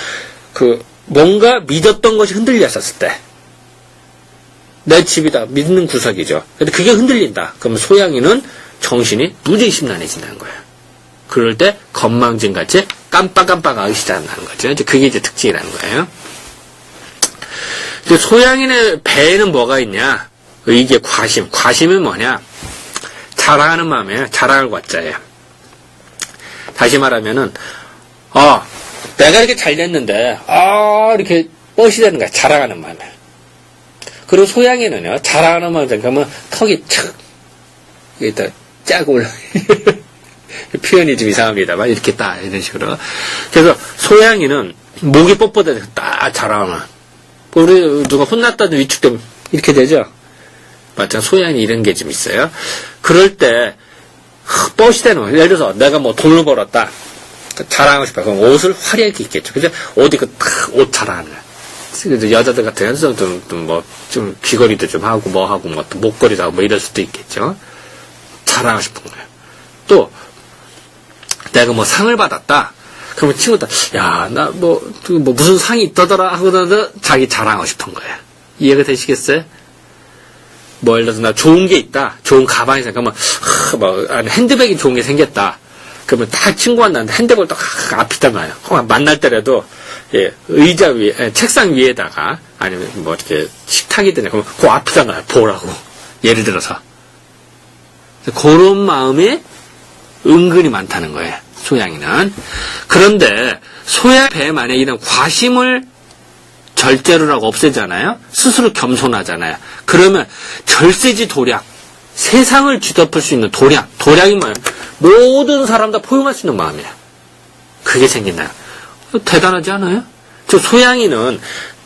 뭔가 믿었던 것이 흔들렸었을 때 내 집이다 믿는 구석이죠. 근데 그게 흔들린다. 그러면 소양이는 정신이 무지히 심란해진다는 거예요. 그럴 때 건망증같이 깜빡깜빡하기 시작한다는 거죠. 이제 그게 이제 특징이라는 거예요. 이제 소양인의 배에는 뭐가 있냐? 의계, 과심. 과심은 뭐냐? 자랑하는 마음이에요. 자랑을 과자예요. 다시 말하면은, 내가 이렇게 잘 됐는데, 이렇게 멋이 되는 거야. 자랑하는 마음이에요. 그리고 소양이는요, 자랑하는 마음이 그러면 턱이 촥, 이게 짜고 올라. 표현이 좀 이상합니다만, 이렇게 딱, 이런 식으로. 그래서 소양이는 목이 뻣뻣해서 딱 자랑하면, 우리 누가 혼났다도 위축되면 이렇게 되죠? 맞죠? 소양이 이런 게 좀 있어요. 그럴 때, 뻗이 되는 거예요. 예를 들어서 내가 뭐 돈을 벌었다. 자랑하고 싶어요. 그럼 옷을 화려하게 입겠죠. 그죠? 옷 입고 탁 옷 자랑하는 거야. 그래서 여자들 같은 경우는 좀 귀걸이도 좀 하고 뭐 하고 뭐 또 목걸이도 하고 뭐 이럴 수도 있겠죠. 자랑하고 싶은 거예요. 또 내가 뭐 상을 받았다. 그러면 친구들 야 나 무슨 상이 있더더라 하고도 자기 자랑하고 싶은 거예요. 이해가 되시겠어요? 뭐 예를 들어서 나 좋은 게 있다. 좋은 가방이 생기면 핸드백이 좋은 게 생겼다. 그러면 다 친구가 나는데 핸드백을 또 앞에다 놔요. 만날 때라도 의자 위에 책상 위에다가 아니면 뭐 이렇게 식탁이든지 그러면 그 앞에다 놔요. 보라고. 예를 들어서 그런 마음이 은근히 많다는 거예요. 소양이는. 그런데 소양 배에 만약에 이런 과심을 절제를 하고 없애잖아요. 스스로 겸손하잖아요. 그러면 절세지 도량, 세상을 뒤덮을 수 있는 도량이 뭐예요? 모든 사람 다 포용할 수 있는 마음이에요. 그게 생긴다요. 대단하지 않아요? 저 소양이는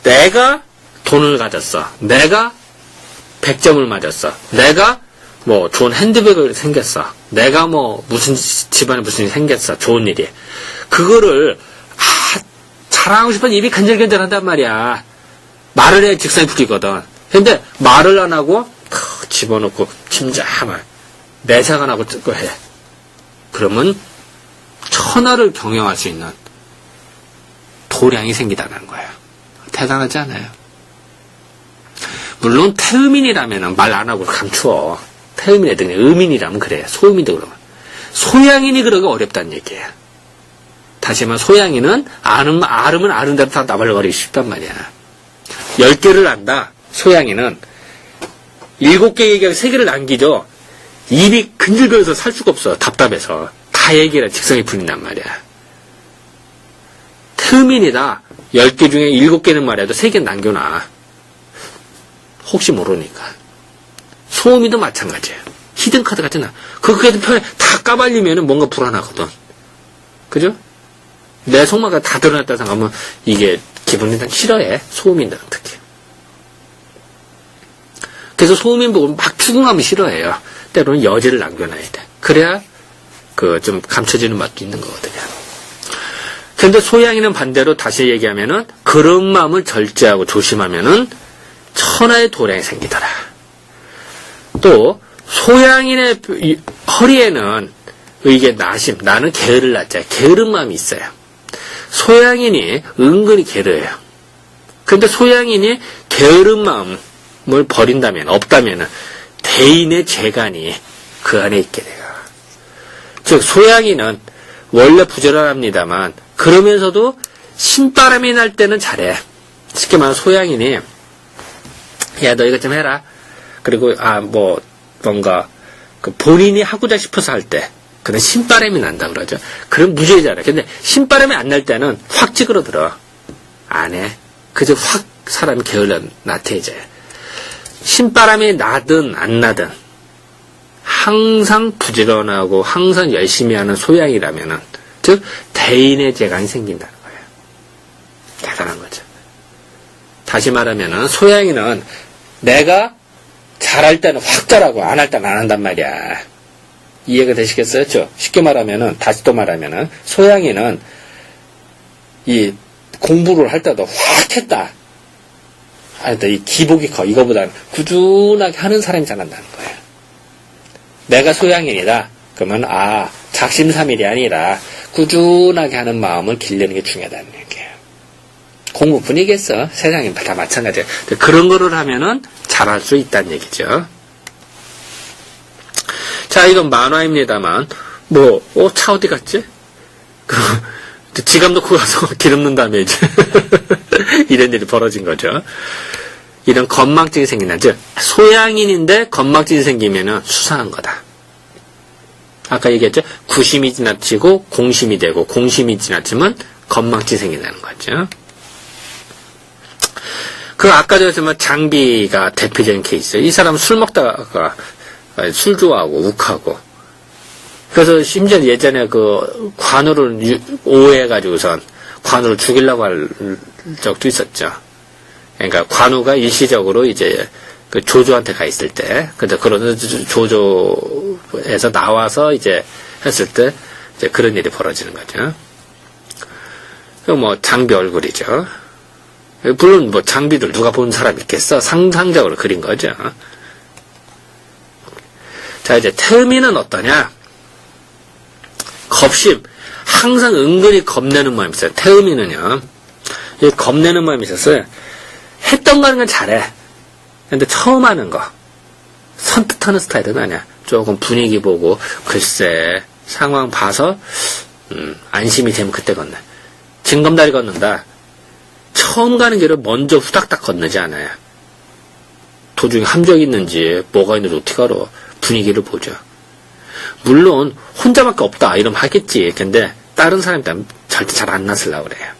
내가 돈을 가졌어. 내가 100점을 맞았어. 내가 뭐 좋은 핸드백을 생겼어. 내가 뭐 무슨 집안에 무슨 일이 생겼어. 좋은 일이. 그거를 자랑하고 싶은 입이 간질간질한단 말이야. 말을 해야 직성이 풀리거든. 근데 말을 안 하고 집어넣고 침잠을 내색 안 하고 뜯고 해. 그러면 천하를 경영할 수 있는 도량이 생기다는 거예요. 대단하지 않아요? 물론 태음인이라면 말 안 하고 감추어. 태음인이든 음인이라면 그래. 소음인도 그러면. 소양인이 그러기 어렵다는 얘기예요. 다시 말해 소양이는 아름은 아른 대로 다 나발거리기 쉽단 말이야. 10개를 안다. 소양이는 7개 얘기하고 3개를 남기죠. 입이 근질거려서 살 수가 없어. 답답해서. 다 얘기해라. 직성이 풀린단 말이야. 태음인이다. 10개 중에 7개는 말해도 3개는 남겨놔. 혹시 모르니까. 소음이도 마찬가지예요. 히든카드 같은 그게도 편에 다 까발리면 뭔가 불안하거든. 그죠? 내 속마가 다 드러났다 생각하면 이게 기분이 다 싫어해. 소음인들은 특히. 그래서 소음인 보고 막 추궁하면 싫어해요. 때로는 여지를 남겨놔야 돼. 그래야 좀 감춰지는 맛도 있는 거거든요. 근데 소양이는 반대로 다시 얘기하면은 그런 마음을 절제하고 조심하면은 천하의 도량이 생기더라. 또 소양인의 허리에는 이게 나는 게으를 낳자. 게으른 마음이 있어요. 소양인이 은근히 게으르요. 근데 소양인이 게으른 마음을 버린다면, 없다면, 대인의 재간이 그 안에 있게 돼요. 즉, 소양인은 원래 부지런합니다만, 그러면서도 신바람이 날 때는 잘해. 쉽게 말하면 소양인이, 야, 너 이것 좀 해라. 그리고, 뭔가, 본인이 하고자 싶어서 할 때, 그는 신바람이 난다 그러죠. 그럼 무죄잖아요. 근데 신바람이 안 날 때는 확 찌그러들어. 안 해. 그저 확 사람이 게을러 나태해져요. 신바람이 나든 안 나든 항상 부지런하고 항상 열심히 하는 소양이라면은, 즉 대인의 재간이 생긴다는 거예요. 대단한 거죠. 다시 말하면은 소양이는 내가 잘할 때는 확 잘하고 안 할 때는 안 한단 말이야. 이해가 되시겠어요? 쉽게 말하면은, 다시 또 말하면은, 소양이는 이 공부를 할 때도 확 했다. 이 기복이 커. 이거보다는 꾸준하게 하는 사람이 잘한다는 거예요. 내가 소양인이다. 그러면, 작심삼일이 아니라 꾸준하게 하는 마음을 기르는 게 중요하다는 얘기예요. 공부뿐이겠어. 세상이 다 마찬가지예요. 그런 거를 하면은 잘할 수 있다는 얘기죠. 자, 이건 만화입니다만, 차 어디 갔지? 지갑 놓고 가서 기름 넣은 다음에 이제, 이런 일이 벌어진 거죠. 이런 건망증이 생긴다. 즉, 소양인인데 건망증이 생기면은 수상한 거다. 아까 얘기했죠? 구심이 지나치고 공심이 되고, 공심이 지나치면 건망증이 생긴다는 거죠. 아까 전에 장비가 대표적인 케이스예요. 이 사람은 술 먹다가, 술 좋아하고 욱하고 그래서 심지어 예전에 관우를 오해해가지고선 관우를 죽이려고 할 적도 있었죠. 그러니까 관우가 일시적으로 이제 조조한테 가 있을 때, 근데 그런 조조에서 나와서 이제 했을 때 이제 그런 일이 벌어지는 거죠. 뭐 장비 얼굴이죠. 물론 뭐 장비들 누가 본 사람 있겠어? 상상적으로 그린 거죠. 자, 이제 태음인은 어떠냐? 겁심. 항상 은근히 겁내는 마음이 있어요. 태음인은요. 이 겁내는 마음이 있었어요. 했던 거 하는 건 잘해. 근데 처음 하는 거. 선뜻하는 스타일은 아니야. 조금 분위기 보고, 글쎄, 상황 봐서, 안심이 되면 그때 걷네. 징검다리 걷는다. 처음 가는 길을 먼저 후닥닥 건너지 않아요. 도중에 함정이 있는지, 뭐가 있는지 어떻게 알아. 분위기를 보죠. 물론, 혼자밖에 없다. 이러면 하겠지. 근데, 다른 사람이 있다면 절대 잘 안 나서려고 그래요.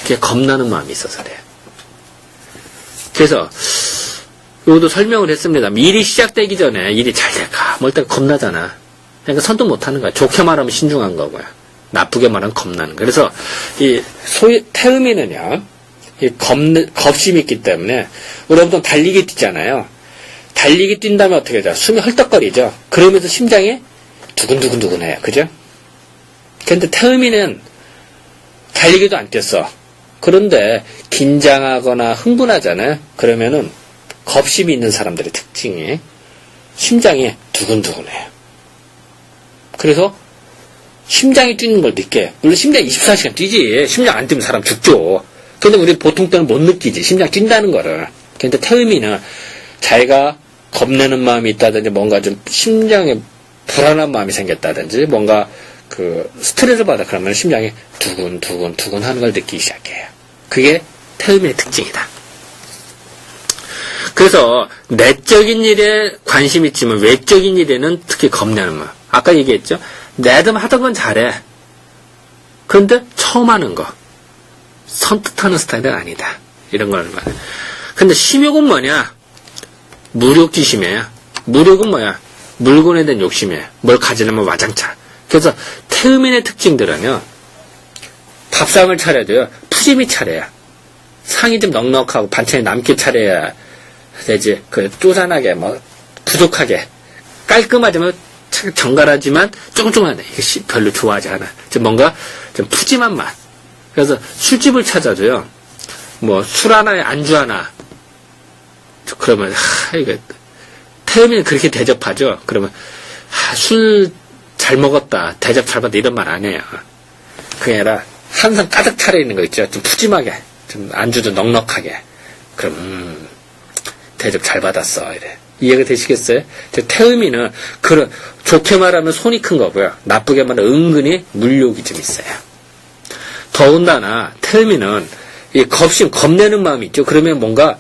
그게 겁나는 마음이 있어서 그래요. 그래서, 이것도 설명을 했습니다. 일이 시작되기 전에 일이 잘 될까? 뭐 일단 겁나잖아. 그러니까 선뜻 못 하는 거야. 좋게 말하면 신중한 거고요. 나쁘게 말하면 겁나는 거야. 그래서, 이, 태음인은요, 이 겁심이 있기 때문에, 우리 보통 달리기 뛰잖아요. 달리기 뛴 다음에 어떻게 하죠? 숨이 헐떡거리죠. 그러면서 심장이 두근두근두근해요. 그죠? 근데 태음인은 달리기도 안 뛰었어. 그런데 긴장하거나 흥분하잖아요. 그러면은 겁심이 있는 사람들의 특징이 심장이 두근두근해요. 그래서 심장이 뛰는 걸 느껴요. 물론 심장이 24시간 뛰지. 심장 안 뛰면 사람 죽죠. 근데 우리 보통 때는 못 느끼지. 심장 뛴다는 거를. 근데 태음인은 자기가 겁내는 마음이 있다든지 뭔가 좀 심장에 불안한 마음이 생겼다든지 뭔가 그 스트레스를 받아 그러면 심장이 두근두근 하는 걸 느끼기 시작해요. 그게 태음인의 특징이다. 그래서 내적인 일에 관심이 있지만 외적인 일에는 특히 겁내는 마음. 아까 얘기했죠. 내든 하던 건 잘해. 그런데 처음 하는 거 선뜻하는 스타일은 아니다. 이런 걸 말해. 근데 심욕은 뭐냐? 무력지심이에요. 무력은 뭐야? 물건에 대한 욕심이에요. 뭘 가지려면 와장창. 그래서 태음인의 특징들은요. 밥상을 차려도요. 푸짐히 차려야. 상이 좀 넉넉하고 반찬이 남게 차려야 되지. 그 쪼잔하게 뭐 부족하게 깔끔하지만 정갈하지만 쫑쫑하네. 이게 별로 좋아하지 않아. 좀 뭔가 좀 푸짐한 맛. 그래서 술집을 찾아도요. 뭐 술 하나에 안주 하나. 그러면 이거 태음인은 그렇게 대접하죠. 그러면 술 잘 먹었다, 대접 잘 받았다 이런 말 안 해요. 그게 아니라 항상 가득 차려있는 거 있죠. 좀 푸짐하게, 좀 안주도 넉넉하게. 그럼 대접 잘 받았어 이래. 이해가 되시겠어요? 태음인은 그런 좋게 말하면 손이 큰 거고요. 나쁘게 말하면 은근히 물욕이 좀 있어요. 더군다나 태음인은 이 겁내는 마음이 있죠. 그러면 뭔가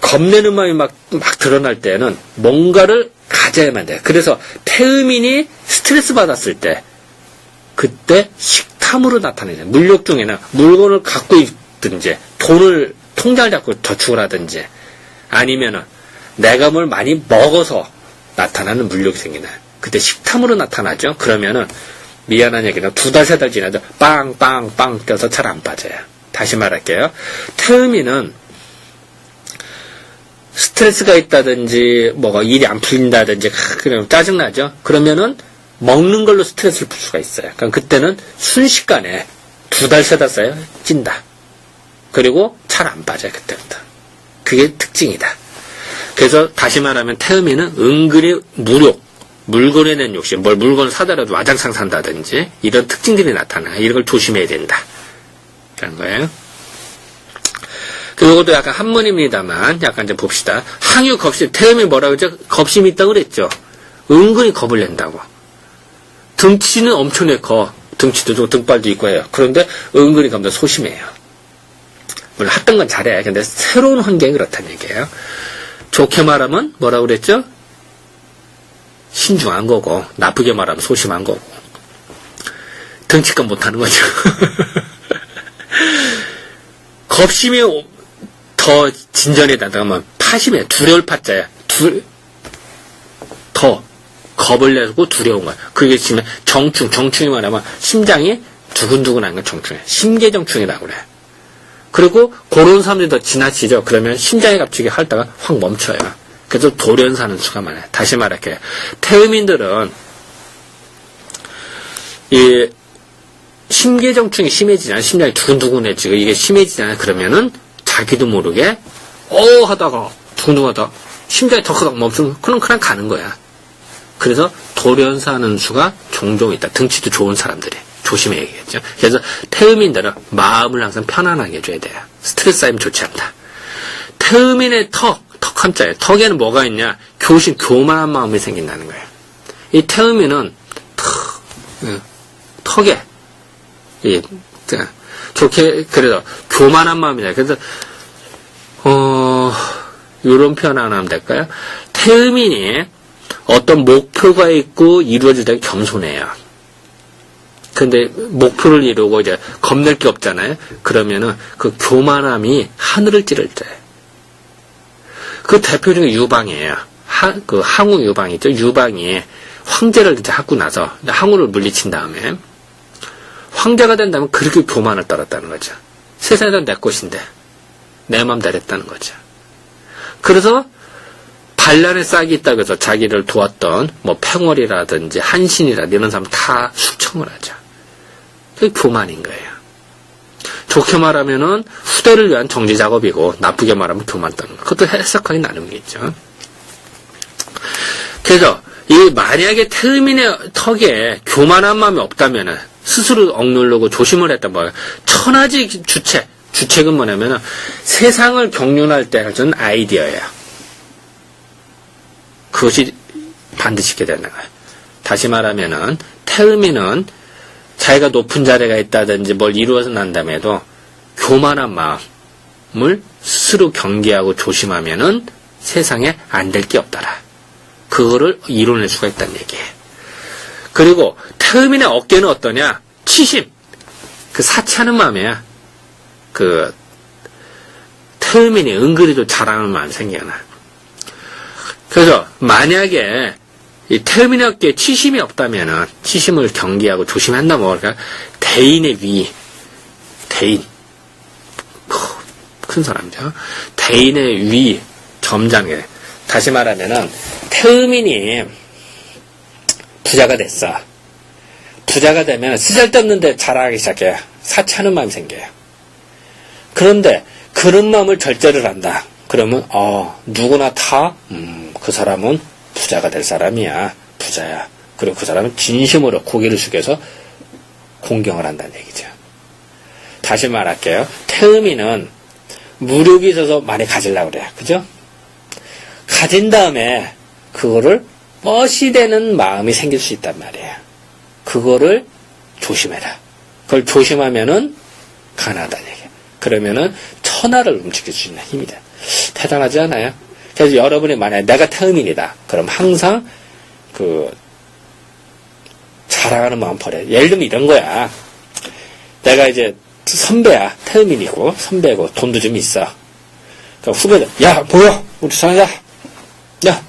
겁내는 마음이 막 드러날 때는 뭔가를 가져야만 돼요. 그래서 태음인이 스트레스 받았을 때 그때 식탐으로 나타내죠. 물욕 중에는 물건을 갖고 있든지 돈을 통장을 잡고 저축을 하든지 아니면은 내가 뭘 많이 먹어서 나타나는 물욕이 생기나요. 그때 식탐으로 나타나죠. 그러면은 미안한 얘기는 2달, 3달 지나도 빵빵빵 껴서 잘 안 빠져요. 다시 말할게요. 태음인은 스트레스가 있다든지, 뭐가 일이 안 풀린다든지, 그냥 짜증나죠? 그러면은, 먹는 걸로 스트레스를 풀 수가 있어요. 그럼 그때는 순식간에 2달, 3달 쌓여 찐다. 그리고 잘 안 빠져요, 그때부터. 그게 특징이다. 그래서 다시 말하면 태음인은 은근히 무력, 물건에 대한 욕심, 뭘 물건을 사더라도 와장창 산다든지, 이런 특징들이 나타나. 이런 걸 조심해야 된다. 라는 거예요. 그것도 약간 한문입니다만 약간 좀 봅시다. 항유 겁심, 태음이 뭐라고 했죠? 겁심이 있다고 그랬죠. 은근히 겁을 낸다고. 등치는 엄청나게 커. 등치도 좀 등발도 있고 해요. 그런데 은근히 겁니다. 소심해요. 물론 했던 건 잘해. 근데 새로운 환경이 그렇다는 얘기예요. 좋게 말하면 뭐라고 그랬죠? 신중한 거고 나쁘게 말하면 소심한 거고 등치껏 못하는 거죠. 겁심이 더 진전이다. 하면 파심이에요. 두려울 파자야. 더 겁을 내고 두려운 거야. 그게 지금 정충이 말하면 심장이 두근두근한 건 정충이에요. 심계정충이라고 그래. 그리고 그런 사람들이 더 지나치죠. 그러면 심장이 갑자기 핥다가 확 멈춰요. 그래서 돌연사는 수가 많아요. 다시 말할게요. 태음인들은 이 심계정충이 심해지잖아. 심장이 두근두근해지고 이게 심해지잖아. 그러면은 자기도 모르게 하다가 두근두근하다 심장이 덜컥 멈추면 그럼 그냥 가는 거야. 그래서 돌연사하는 수가 종종 있다. 등치도 좋은 사람들이 조심해야겠죠. 그래서 태음인들은 마음을 항상 편안하게 해줘야 돼요. 스트레스 쌓이면 좋지 않다. 태음인의 턱 함자예요. 턱에는 뭐가 있냐? 교만한 마음이 생긴다는 거예요. 이 태음인은 턱에 좋게 그래서 교만한 마음이다. 그래서 이런 표현 하나 하면 될까요? 태음인이 어떤 목표가 있고 이루어질 때 겸손해요. 근데 목표를 이루고 이제 겁낼 게 없잖아요. 그러면은 그 교만함이 하늘을 찌를 때. 그 대표적인 유방이에요. 그 항우 유방이죠. 유방이 황제를 이제 하고 나서 항우를 물리친 다음에 황제가 된다면 그렇게 교만을 떨었다는 거죠. 세상에서 내 것인데 내 맘대로 했다는 거죠. 그래서 반란의 싹이 있다고 해서 자기를 도왔던 뭐 팽월이라든지 한신이라든지 이런 사람 다 숙청을 하죠. 그게 교만인 거예요. 좋게 말하면은 후대를 위한 정지 작업이고 나쁘게 말하면 교만 떠는 거. 그것도 해석하기 나름이겠죠. 그래서 이 만약에 태음인의 턱에 교만한 마음이 없다면은 스스로 억누르고 조심을 했단 말이에요. 천하지 주책은 뭐냐면은 세상을 경륜할 때 하는 아이디어예요. 그것이 반드시 있게 되는 거예요. 다시 말하면은 태음인은 자기가 높은 자리가 있다든지 뭘 이루어서 난다음에도 교만한 마음을 스스로 경계하고 조심하면은 세상에 안 될 게 없더라. 그거를 이뤄낼 수가 있다는 얘기예요. 그리고 태음인의 어깨는 어떠냐? 치심. 그 사치하는 마음이야. 그 태음인이 은근히도 자랑하는 마음이 생겨나. 그래서 만약에 이 태음인의 어깨에 치심이 없다면은 치심을 경계하고 조심한다 그러니까 대인의 위, 대인 큰 사람이죠. 대인의 위 점장에 다시 말하면은 태음인이 부자가 됐어. 부자가 되면 쓰잘데없는데 자랑하기 시작해요. 사치하는 마음이 생겨요. 그런데 그런 마음을 절제를 한다. 그러면 누구나 다 그 사람은 부자가 될 사람이야. 부자야. 그리고 그 사람은 진심으로 고개를 숙여서 공경을 한다는 얘기죠. 다시 말할게요. 태음인은 무력이 있어서 많이 가지려고 그래요. 그죠? 가진 다음에 그거를 멋이 되는 마음이 생길 수 있단 말이에요. 그거를 조심해라. 그걸 조심하면은 가난하다는 얘기예요. 그러면은 천하를 움직일 수 있는 힘이 돼. 대단하지 않아요? 그래서 여러분이 만약에 내가 태음인이다. 그럼 항상 자랑하는 마음 버려요. 예를 들면 이런 거야. 내가 이제 선배야. 태음인이고 선배고 돈도 좀 있어. 그러니까 후배들 야 뭐야 우리 사장자 야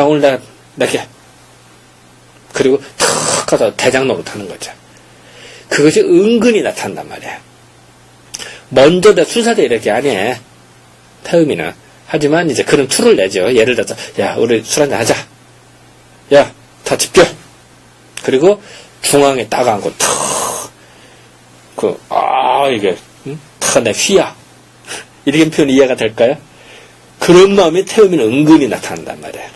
오늘 내가 낼게. 그리고 탁 가서 대장 노릇 하는 거죠. 그것이 은근히 나타난단 말이야. 먼저 내 순사대 이렇게 안 해. 태음이는. 하지만 이제 그런 툴을 내죠. 예를 들어서 야 우리 술 한잔 하자. 야 다 집결. 그리고 중앙에 딱 앉고 탁 이게 탁 내 휘야. 이렇게 표현 이해가 될까요? 그런 마음이 태음이는 은근히 나타난단 말이에요.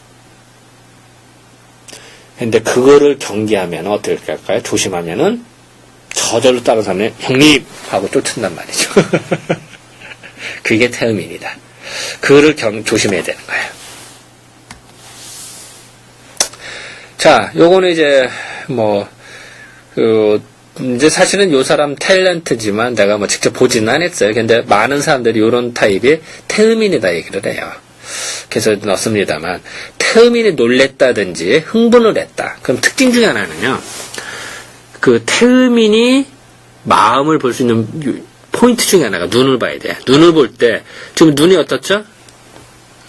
근데 그거를 경계하면 어떻게 할까요? 조심하면은 저절로 다른 사람이 형님 하고 쫓는단 말이죠. 그게 태음인이다. 그거를 조심해야 되는 거예요. 자, 요거는 이제 이제 사실은 요 사람 탤런트지만 내가 직접 보지는 않았어요. 근데 많은 사람들이 요런 타입이 태음인이다 얘기를 해요. 그래서 넣습니다만 태음인이 놀랬다든지 흥분을 했다. 그럼 특징 중에 하나는요. 그 태음인이 마음을 볼 수 있는 포인트 중에 하나가 눈을 봐야 돼. 눈을 볼 때 지금 눈이 어떻죠?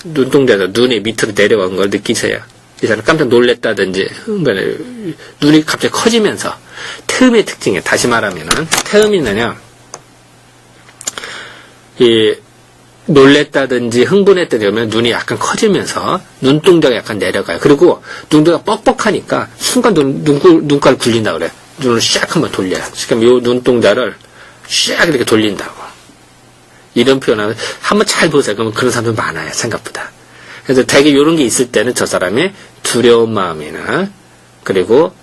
눈동자에서 눈이 밑으로 내려간 걸 느끼세요. 이 사람 깜짝 놀랬다든지 눈이 갑자기 커지면서 태음의 특징이에요. 다시 말하면은 태음인은요. 이 놀랬다든지 흥분했다든지 그러면 눈이 약간 커지면서 눈동자가 약간 내려가요. 그리고 눈동자가 뻑뻑하니까 순간 눈깔 굴린다 그래요. 눈을 샥 한번 돌려요. 지금 요 눈동자를 샥 이렇게 돌린다고. 이런 표현을 한번 잘 보세요. 그러면 그런 사람들 많아요. 생각보다. 그래서 되게 이런 게 있을 때는 저 사람이 두려운 마음이나 그리고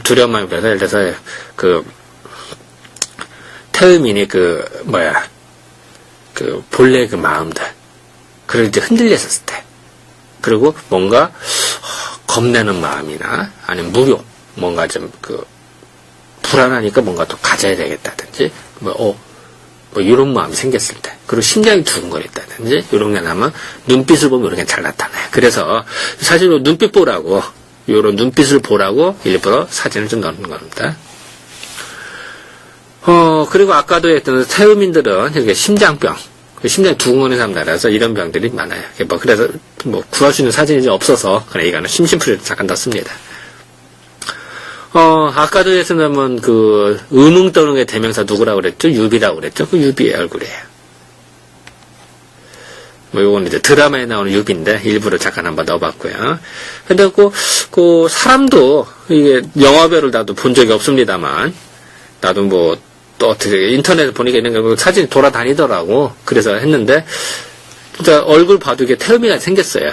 두려운 마음이 그래서 예를 들어서 그 태음인이 본래 그 마음들 그걸 이제 흔들렸었을 때 그리고 뭔가 겁내는 마음이나 아니면 무료 뭔가 좀 불안하니까 뭔가 또 가져야 되겠다든지 이런 마음이 생겼을 때 그리고 심장이 두근거렸다든지 이런 게 나면 눈빛을 보면 이런 게 잘 나타나요. 그래서 사실 눈빛 보라고 이런 눈빛을 보라고 일부러 사진을 좀 넣는 겁니다. 그리고 아까도 했던 태음인들은 이렇게 심장병 심장이 두근거리는 사람들이라서 이런 병들이 많아요. 그래서 구할 수 있는 사진이 이제 없어서 그냥 이거는 심심풀이를 잠깐 넣습니다. 아까도 했으면 음흥 떠는 대명사 누구라고 그랬죠? 유비라고 그랬죠? 그 유비의 얼굴이에요. 요건 이제 드라마에 나오는 유비인데 일부러 잠깐 한번 넣어봤고요. 근데 사람도 이게 영화배우를 나도 본 적이 없습니다만 나도 또 어떻게 인터넷에 보니까 있는 사진이 돌아다니더라고. 그래서 했는데 진짜 얼굴 봐도 이게 태음이가 생겼어요.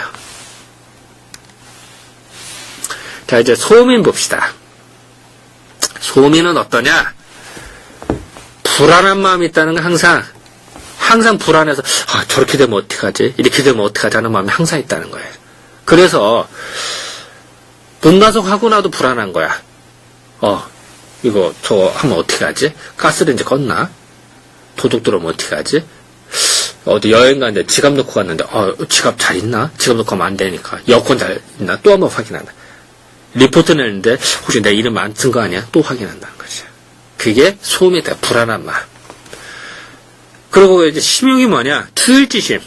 자 이제 소민 봅시다. 소민은 어떠냐? 불안한 마음이 있다는 건 항상 불안해서 저렇게 되면 어떡하지? 이렇게 되면 어떡하지? 하는 마음이 항상 있다는 거예요. 그래서 문가속 하고 나도 불안한 거야. 이거 저 하면 어떻게 하지? 가스레인지 껐나? 도둑 들어오면 어떻게 하지? 어디 여행 가는데 지갑 놓고 갔는데 지갑 잘 있나? 지갑 놓고 가면 안 되니까 여권 잘 있나? 또 한번 확인한다. 리포트 내는데 혹시 내 이름 안 쓴 거 아니야? 또 확인한다는 거죠. 그게 소음이다. 불안한 마음. 그리고 이제 심용이 뭐냐? 투일지심.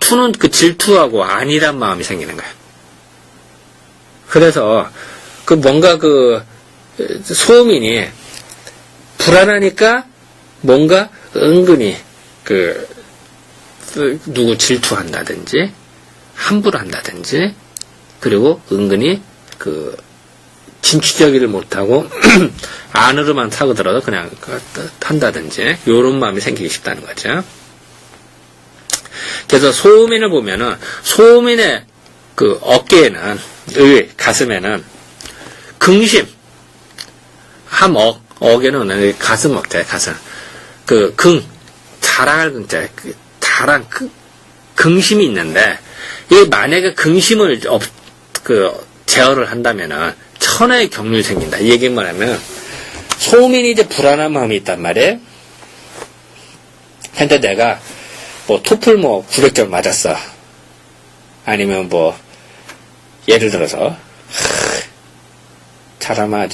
투는 질투하고 아니란 마음이 생기는 거야. 그래서 뭔가 소음인이 불안하니까 뭔가 은근히 누구 질투한다든지 함부로 한다든지 그리고 은근히 진취적이를 못하고 안으로만 사고들어도 그냥 한다든지 요런 마음이 생기기 쉽다는 거죠. 그래서 소음인을 보면은 소음인의 어깨에는 가슴에는 긍심 어게는 가슴 어깨 가슴 자랑할 긍자 자랑 긍심이 있는데 이 만약에 긍심을 제어를 한다면은 천하의 경륜이 생긴다. 이 얘기 뭐냐면 소민이 이제 불안한 마음이 있단 말이에요. 근데 내가 토플 900점 맞았어. 아니면 예를 들어서 잘하면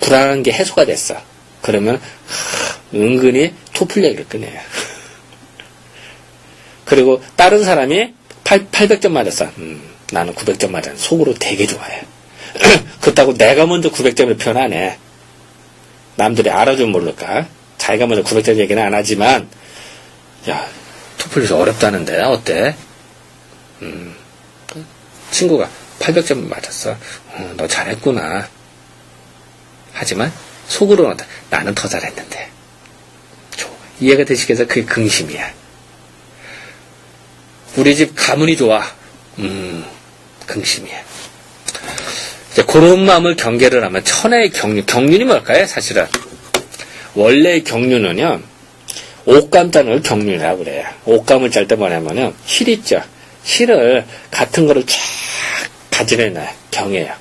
불안한 게 해소가 됐어. 그러면 은근히 토플 얘기를 꺼내요. 그리고 다른 사람이 800점 맞았어. 나는 900점 맞았어. 속으로 되게 좋아해. 그렇다고 내가 먼저 900점을 표현 안 해. 남들이 알아주면 모를까. 자기가 먼저 900점 얘기는 안 하지만 야 토플에서 어렵다는데 어때? 친구가 800점 맞았어. 너 잘했구나. 하지만 속으로는 나는 더 잘했는데. 이해가 되시겠어요? 그게 긍심이야. 우리 집 가문이 좋아. 긍심이야. 이제 그런 마음을 경계를 하면 천하의 경륜. 경륜이 뭘까요? 사실은 원래 경륜은요. 옷감 짜는 걸 경륜이라고 그래요. 옷감을 짤 때 뭐냐면은 실 있죠. 실을 같은 거를 쫙 가지려놔요. 경해요.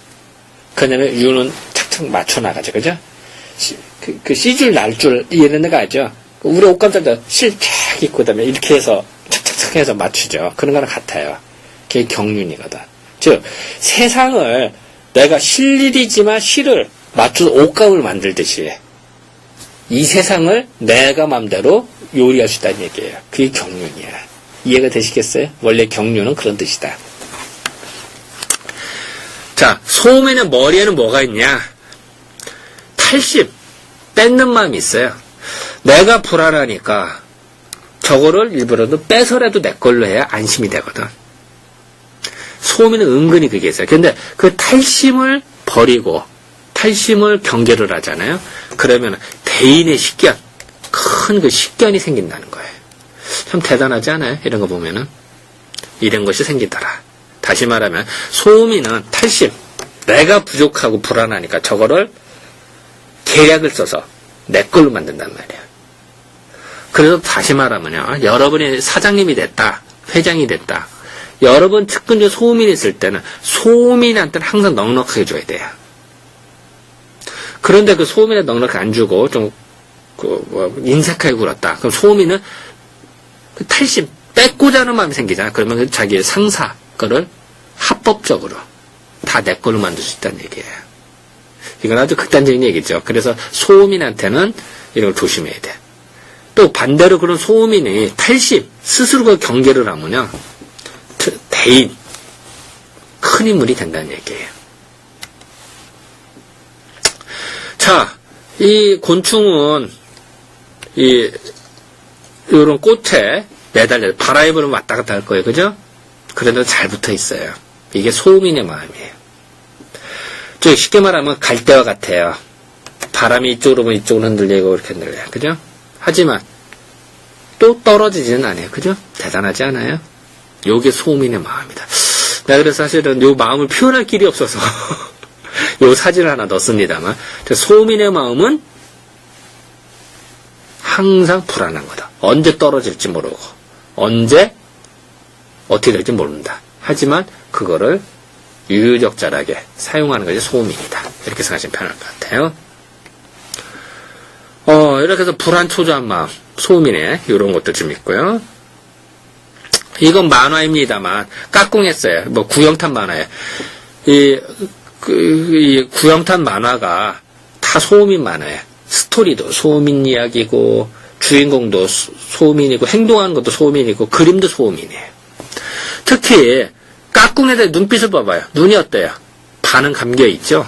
그다음에 유는 착착 맞춰나가죠. 그죠? 씨줄 날줄 이런 데가 알죠. 우리 옷감 짤 때 실 쫙 있고 그다음에 이렇게 해서 착착착 해서 맞추죠. 그런 거랑 같아요. 그게 경륜이거든. 즉 세상을 내가 실일이지만 실을 맞춰서 옷감을 만들듯이 이 세상을 내가 맘대로 요리할 수 있다는 얘기예요. 그게 경륜이야. 이해가 되시겠어요? 원래 경륜은 그런 뜻이다. 자, 소음에는 머리에는 뭐가 있냐? 탈심, 뺏는 마음이 있어요. 내가 불안하니까 저거를 일부러도 빼서라도 내 걸로 해야 안심이 되거든. 소음에는 은근히 그게 있어요. 근데 그 탈심을 버리고 탈심을 경계를 하잖아요. 그러면 대인의 식견, 큰 그 식견이 생긴다는 거예요. 참 대단하지 않아요? 이런 거 보면은. 이런 것이 생기더라. 다시 말하면 소음이는 탈심, 내가 부족하고 불안하니까 저거를 계략을 써서 내 걸로 만든단 말이에요. 그래서 다시 말하면요, 여러분이 사장님이 됐다, 회장이 됐다, 여러분 측근 중 소음인이 있을 때는 소음인한테는 항상 넉넉하게 줘야 돼요. 그런데 그 소음인에 넉넉하게 안 주고 좀 인색하게 굴었다. 그럼 소음인은 그 탈심, 뺏고자 하는 마음이 생기잖아. 그러면 자기의 상사 거를 합법적으로 다 내 걸로 만들 수 있다는 얘기예요. 이건 아주 극단적인 얘기죠. 그래서 소음인한테는 이런 걸 조심해야 돼. 또 반대로 그런 소음인이 탈심, 스스로가 경계를 하면요, 대인, 큰 인물이 된다는 얘기예요. 자, 이 곤충은 이런 꽃에 매달려 바람이 불면 왔다 갔다 할 거예요. 그죠? 그래도 잘 붙어 있어요. 이게 소음인의 마음이에요. 저 쉽게 말하면 갈대와 같아요. 바람이 이쪽으로 보면 이쪽으로 흔들리고 이렇게 흔들려요. 그죠? 하지만 또 떨어지지는 않아요. 그죠? 대단하지 않아요? 요게 소음인의 마음이다. 내가 그래서 사실은 요 마음을 표현할 길이 없어서 요 사진을 하나 넣습니다만, 소음인의 마음은 항상 불안한 거다. 언제 떨어질지 모르고, 언제 어떻게 될지 모른다. 하지만 그거를 유유적절하게 사용하는 것이 소음인이다. 이렇게 생각하시면 편할 것 같아요. 이렇게 해서 불안초조한 마음, 소음인의 이런 것도 좀 있고요. 이건 만화입니다만 깍꿍했어요. 뭐 구영탄 만화예요. 이 구영탄 만화가 다 소음인 만화예요. 스토리도 소음인 이야기고, 주인공도 소음인이고, 행동하는 것도 소음인이고, 그림도 소음인이에요. 특히 깍꿍에 대해 눈빛을 봐봐요. 눈이 어때요? 반은 감겨있죠?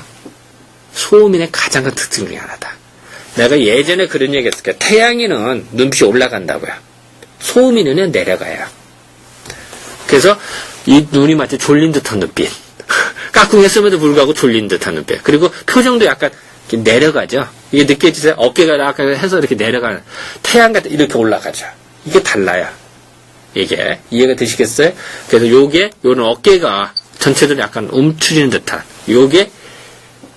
소음인의 가장 큰 특징 중에 하나다. 내가 예전에 그런 얘기 했을 거예요. 태양이는 눈빛이 올라간다고요. 소음인은 내려가요. 그래서 이 눈이 마치 졸린 듯한 눈빛. 깍꿍했음에도 불구하고 졸린 듯한 눈빛. 그리고 표정도 약간 내려가죠. 이게 느껴지세요? 어깨가 약간 해서 이렇게 내려가는. 태양 같은 이렇게 올라가죠. 이게 달라요. 이게 이해가 되시겠어요? 그래서 요런 어깨가 전체적으로 약간 움츠리는 듯한 요게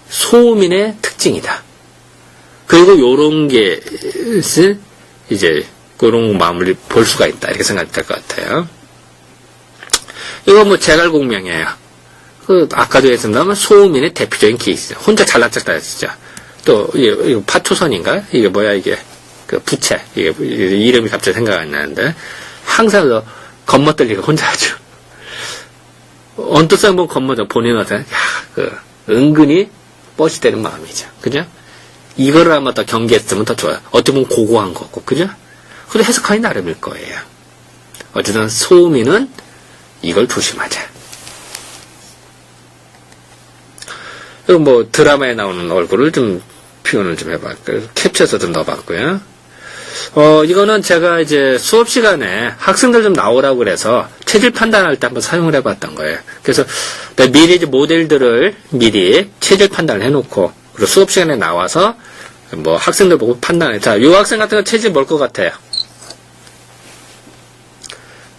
소음인의 특징이다. 그리고 요런 것을 이제 그런 마음을 볼 수가 있다. 이렇게 생각될 것 같아요. 이거 뭐 제갈공명이에요. 아까도 했습니다만 소음인의 대표적인 케이스죠. 혼자 잘난 척 다했죠. 또 이거 파초선인가? 이게 뭐야 이게 그 부채. 이게 이름이 갑자기 생각 안 나는데 항상 겉멋들리고 혼자 하죠. 언뜻 한번 겉멋져 본인한테 은근히 뻗이 되는 마음이죠. 그죠? 이거를 아마 더 경계했으면 더 좋아요. 어떻게 보면 고고한 거고, 그죠? 근데 해석하기 나름일 거예요. 어쨌든 소음인은 이걸 조심하자. 그리고 뭐 드라마에 나오는 얼굴을 좀 표현을 좀 해봤고요. 캡처해서 좀 넣어봤고요. 이거는 제가 이제 수업 시간에 학생들 좀 나오라고 그래서 체질 판단할 때 한번 사용을 해봤던 거예요. 그래서 미리 이제 모델들을 미리 체질 판단을 해놓고, 그리고 수업 시간에 나와서 뭐 학생들 보고 판단해. 자, 요 학생 같은 거 체질 뭘 것 같아요?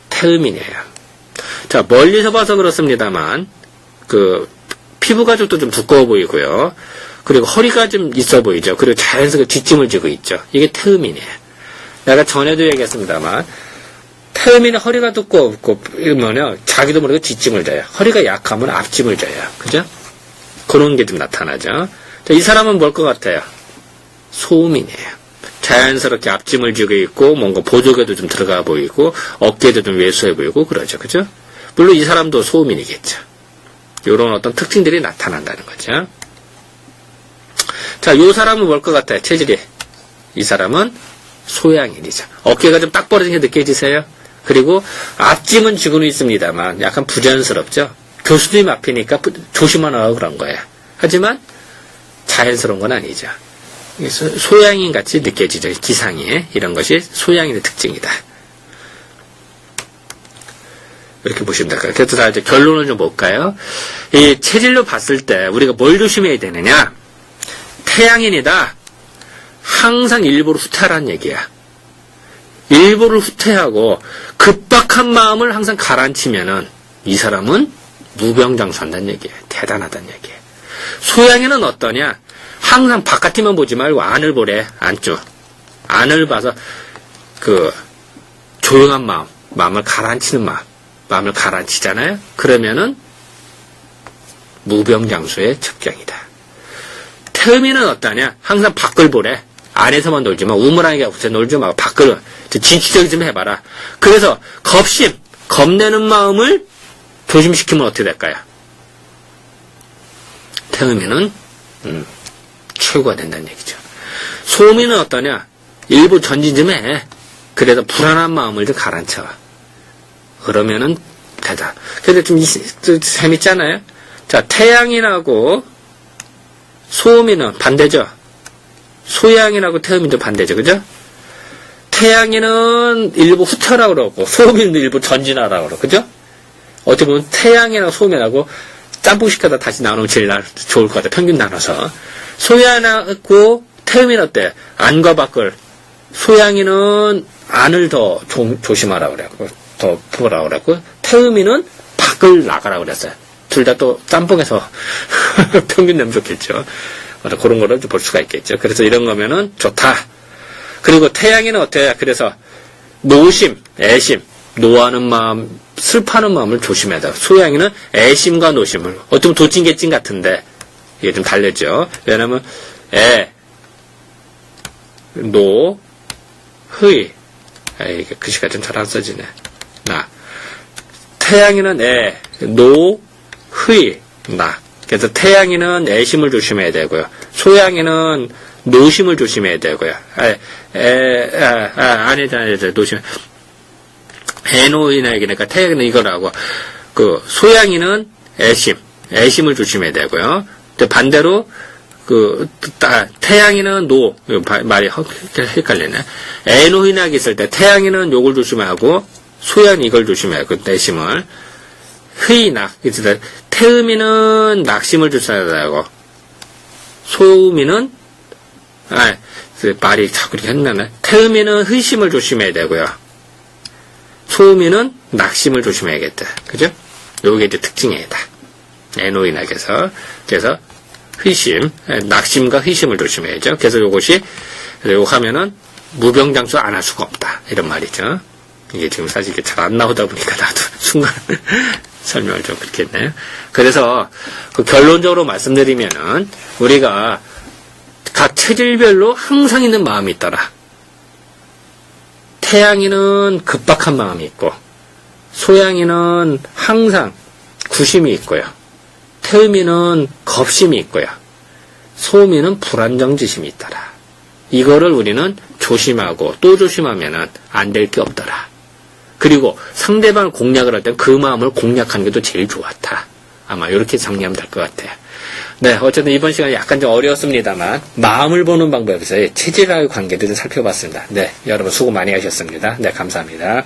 태음인이에요. 자, 멀리서 봐서 그렇습니다만, 피부 가죽도 좀 두꺼워 보이고요. 그리고 허리가 좀 있어 보이죠. 그리고 자연스럽게 뒷짐을 지고 있죠. 이게 태음인이에요. 내가 전에도 얘기했습니다만, 태음인은 허리가 두꺼웠고, 이러면요, 자기도 모르게 뒷짐을 져요. 허리가 약하면 앞짐을 져요. 그죠? 그런 게 좀 나타나죠. 자, 이 사람은 뭘 것 같아요? 소음인이에요. 자연스럽게 앞짐을 지고 있고, 뭔가 보조개도 좀 들어가 보이고, 어깨도 좀 왜소해 보이고, 그러죠. 그죠? 물론 이 사람도 소음인이겠죠. 요런 어떤 특징들이 나타난다는 거죠. 자, 요 사람은 뭘 것 같아요? 체질이. 이 사람은 소양인이죠. 어깨가 좀 딱 벌어진 게 느껴지세요? 그리고 앞짐은 지고는 있습니다만 약간 부자연스럽죠. 교수님 앞이니까 조심하라고 그런 거예요. 하지만 자연스러운 건 아니죠. 소양인 같이 느껴지죠. 기상이. 이런 것이 소양인의 특징이다. 이렇게 보시면 될까요? 그래서 다 이제 결론을 좀 볼까요? 이 체질로 봤을 때 우리가 뭘 조심해야 되느냐? 태양인이다. 항상 일부를 후퇴하라는 얘기야. 일부를 후퇴하고 급박한 마음을 항상 가라앉히면은 이 사람은 무병장수한다는 얘기예요. 대단하다는 얘기예요. 소양인은 어떠냐? 항상 바깥이만 보지 말고 안을 보래. 안쪽. 안을 봐서 조용한 마음을 가라앉히는 마음을 가라앉히잖아요. 그러면은 무병장수의 첩경이다. 태음이는 어떠냐? 항상 밖을 보래. 안에서만 놀지 마. 우물안에 가서 놀지 마. 밖을 진취적이 좀 해봐라. 그래서 겁내는 마음을 조심시키면 어떻게 될까요? 태음이는 최고가 된다는 얘기죠. 소음이는 어떠냐? 일부 전진 좀 해. 그래서 불안한 마음을 좀 가라앉혀. 그러면은 되다. 근데 좀 재밌잖아요? 자, 태양인하고 소음인은 반대죠? 소양인하고 태음인도 반대죠. 그죠? 태양인은 일부 후퇴하라고 그러고, 소음인은 일부 전진하라고 그러고, 그죠? 어떻게 보면 태양이랑 소음인하고 짬뽕 시켜서 다시 나누면 제일 좋을 것 같아. 평균 나눠서. 소양하고 태음인 어때? 안과 밖을. 소양이는 안을 더 조심하라고 그랬고, 더 보라고 그랬고, 태음이는 밖을 나가라고 그랬어요. 둘 다 또 짬뽕에서 평균 내면 좋겠죠. 그런 거를 볼 수가 있겠죠. 그래서 이런 거면은 좋다. 그리고 태양이는 어때요? 그래서 노심, 애심, 노하는 마음, 슬퍼하는 마음을 조심해야 돼요. 소양이는 애심과 노심을. 어쩌면 도찐개찐 같은데, 이게 좀 다르죠. 왜냐면, 노, 흐이. 이게 글씨가 좀 잘 안 써지네. 태양이는 노, 흐이, 나. 그래서 태양이는 애심을 조심해야 되고요. 소양이는 노심을 조심해야 되고요. 아니다, 노심. 애노이나 얘기니까 태양이는 이거라고. 소양이는 애심을 조심해야 되고요. 반대로, 태양이는 노, 말이 헷갈리네. 애노이낙이 있을 때 태양이는 요걸 조심하고, 소양이 이걸 조심해야 돼, 애심을. 흐이낙, 있을 때 태음이는 낙심을 조심해야 되고, 소음이는, 말이 자꾸 이렇게 했나네. 태음이는 흐심을 조심해야 되고요. 소음이는 낙심을 조심해야겠다. 그죠? 요게 이제 특징이다. 애노이낙에서. 그래서, 낙심과 흐심을 조심해야죠. 그래서 요거 하면은, 무병장수 안 할 수가 없다. 이런 말이죠. 이게 지금 사실 이게 잘 안 나오다 보니까 나도 순간 설명을 좀 그렇게 했네요. 그래서 결론적으로 말씀드리면은 우리가 각 체질별로 항상 있는 마음이 있더라. 태양이는 급박한 마음이 있고, 소양이는 항상 구심이 있고요. 태음이는 겁심이 있고요. 소음이는 불안정지심이 있더라. 이거를 우리는 조심하고 또 조심하면은 안 될 게 없더라. 그리고 상대방을 공략을 할 때 그 마음을 공략하는 게 또 제일 좋았다. 아마 이렇게 정리하면 될 것 같아요. 네, 어쨌든 이번 시간에 약간 좀 어려웠습니다만 마음을 보는 방법에서의 체질과의 관계도 좀 살펴봤습니다. 네, 여러분 수고 많이 하셨습니다. 네, 감사합니다.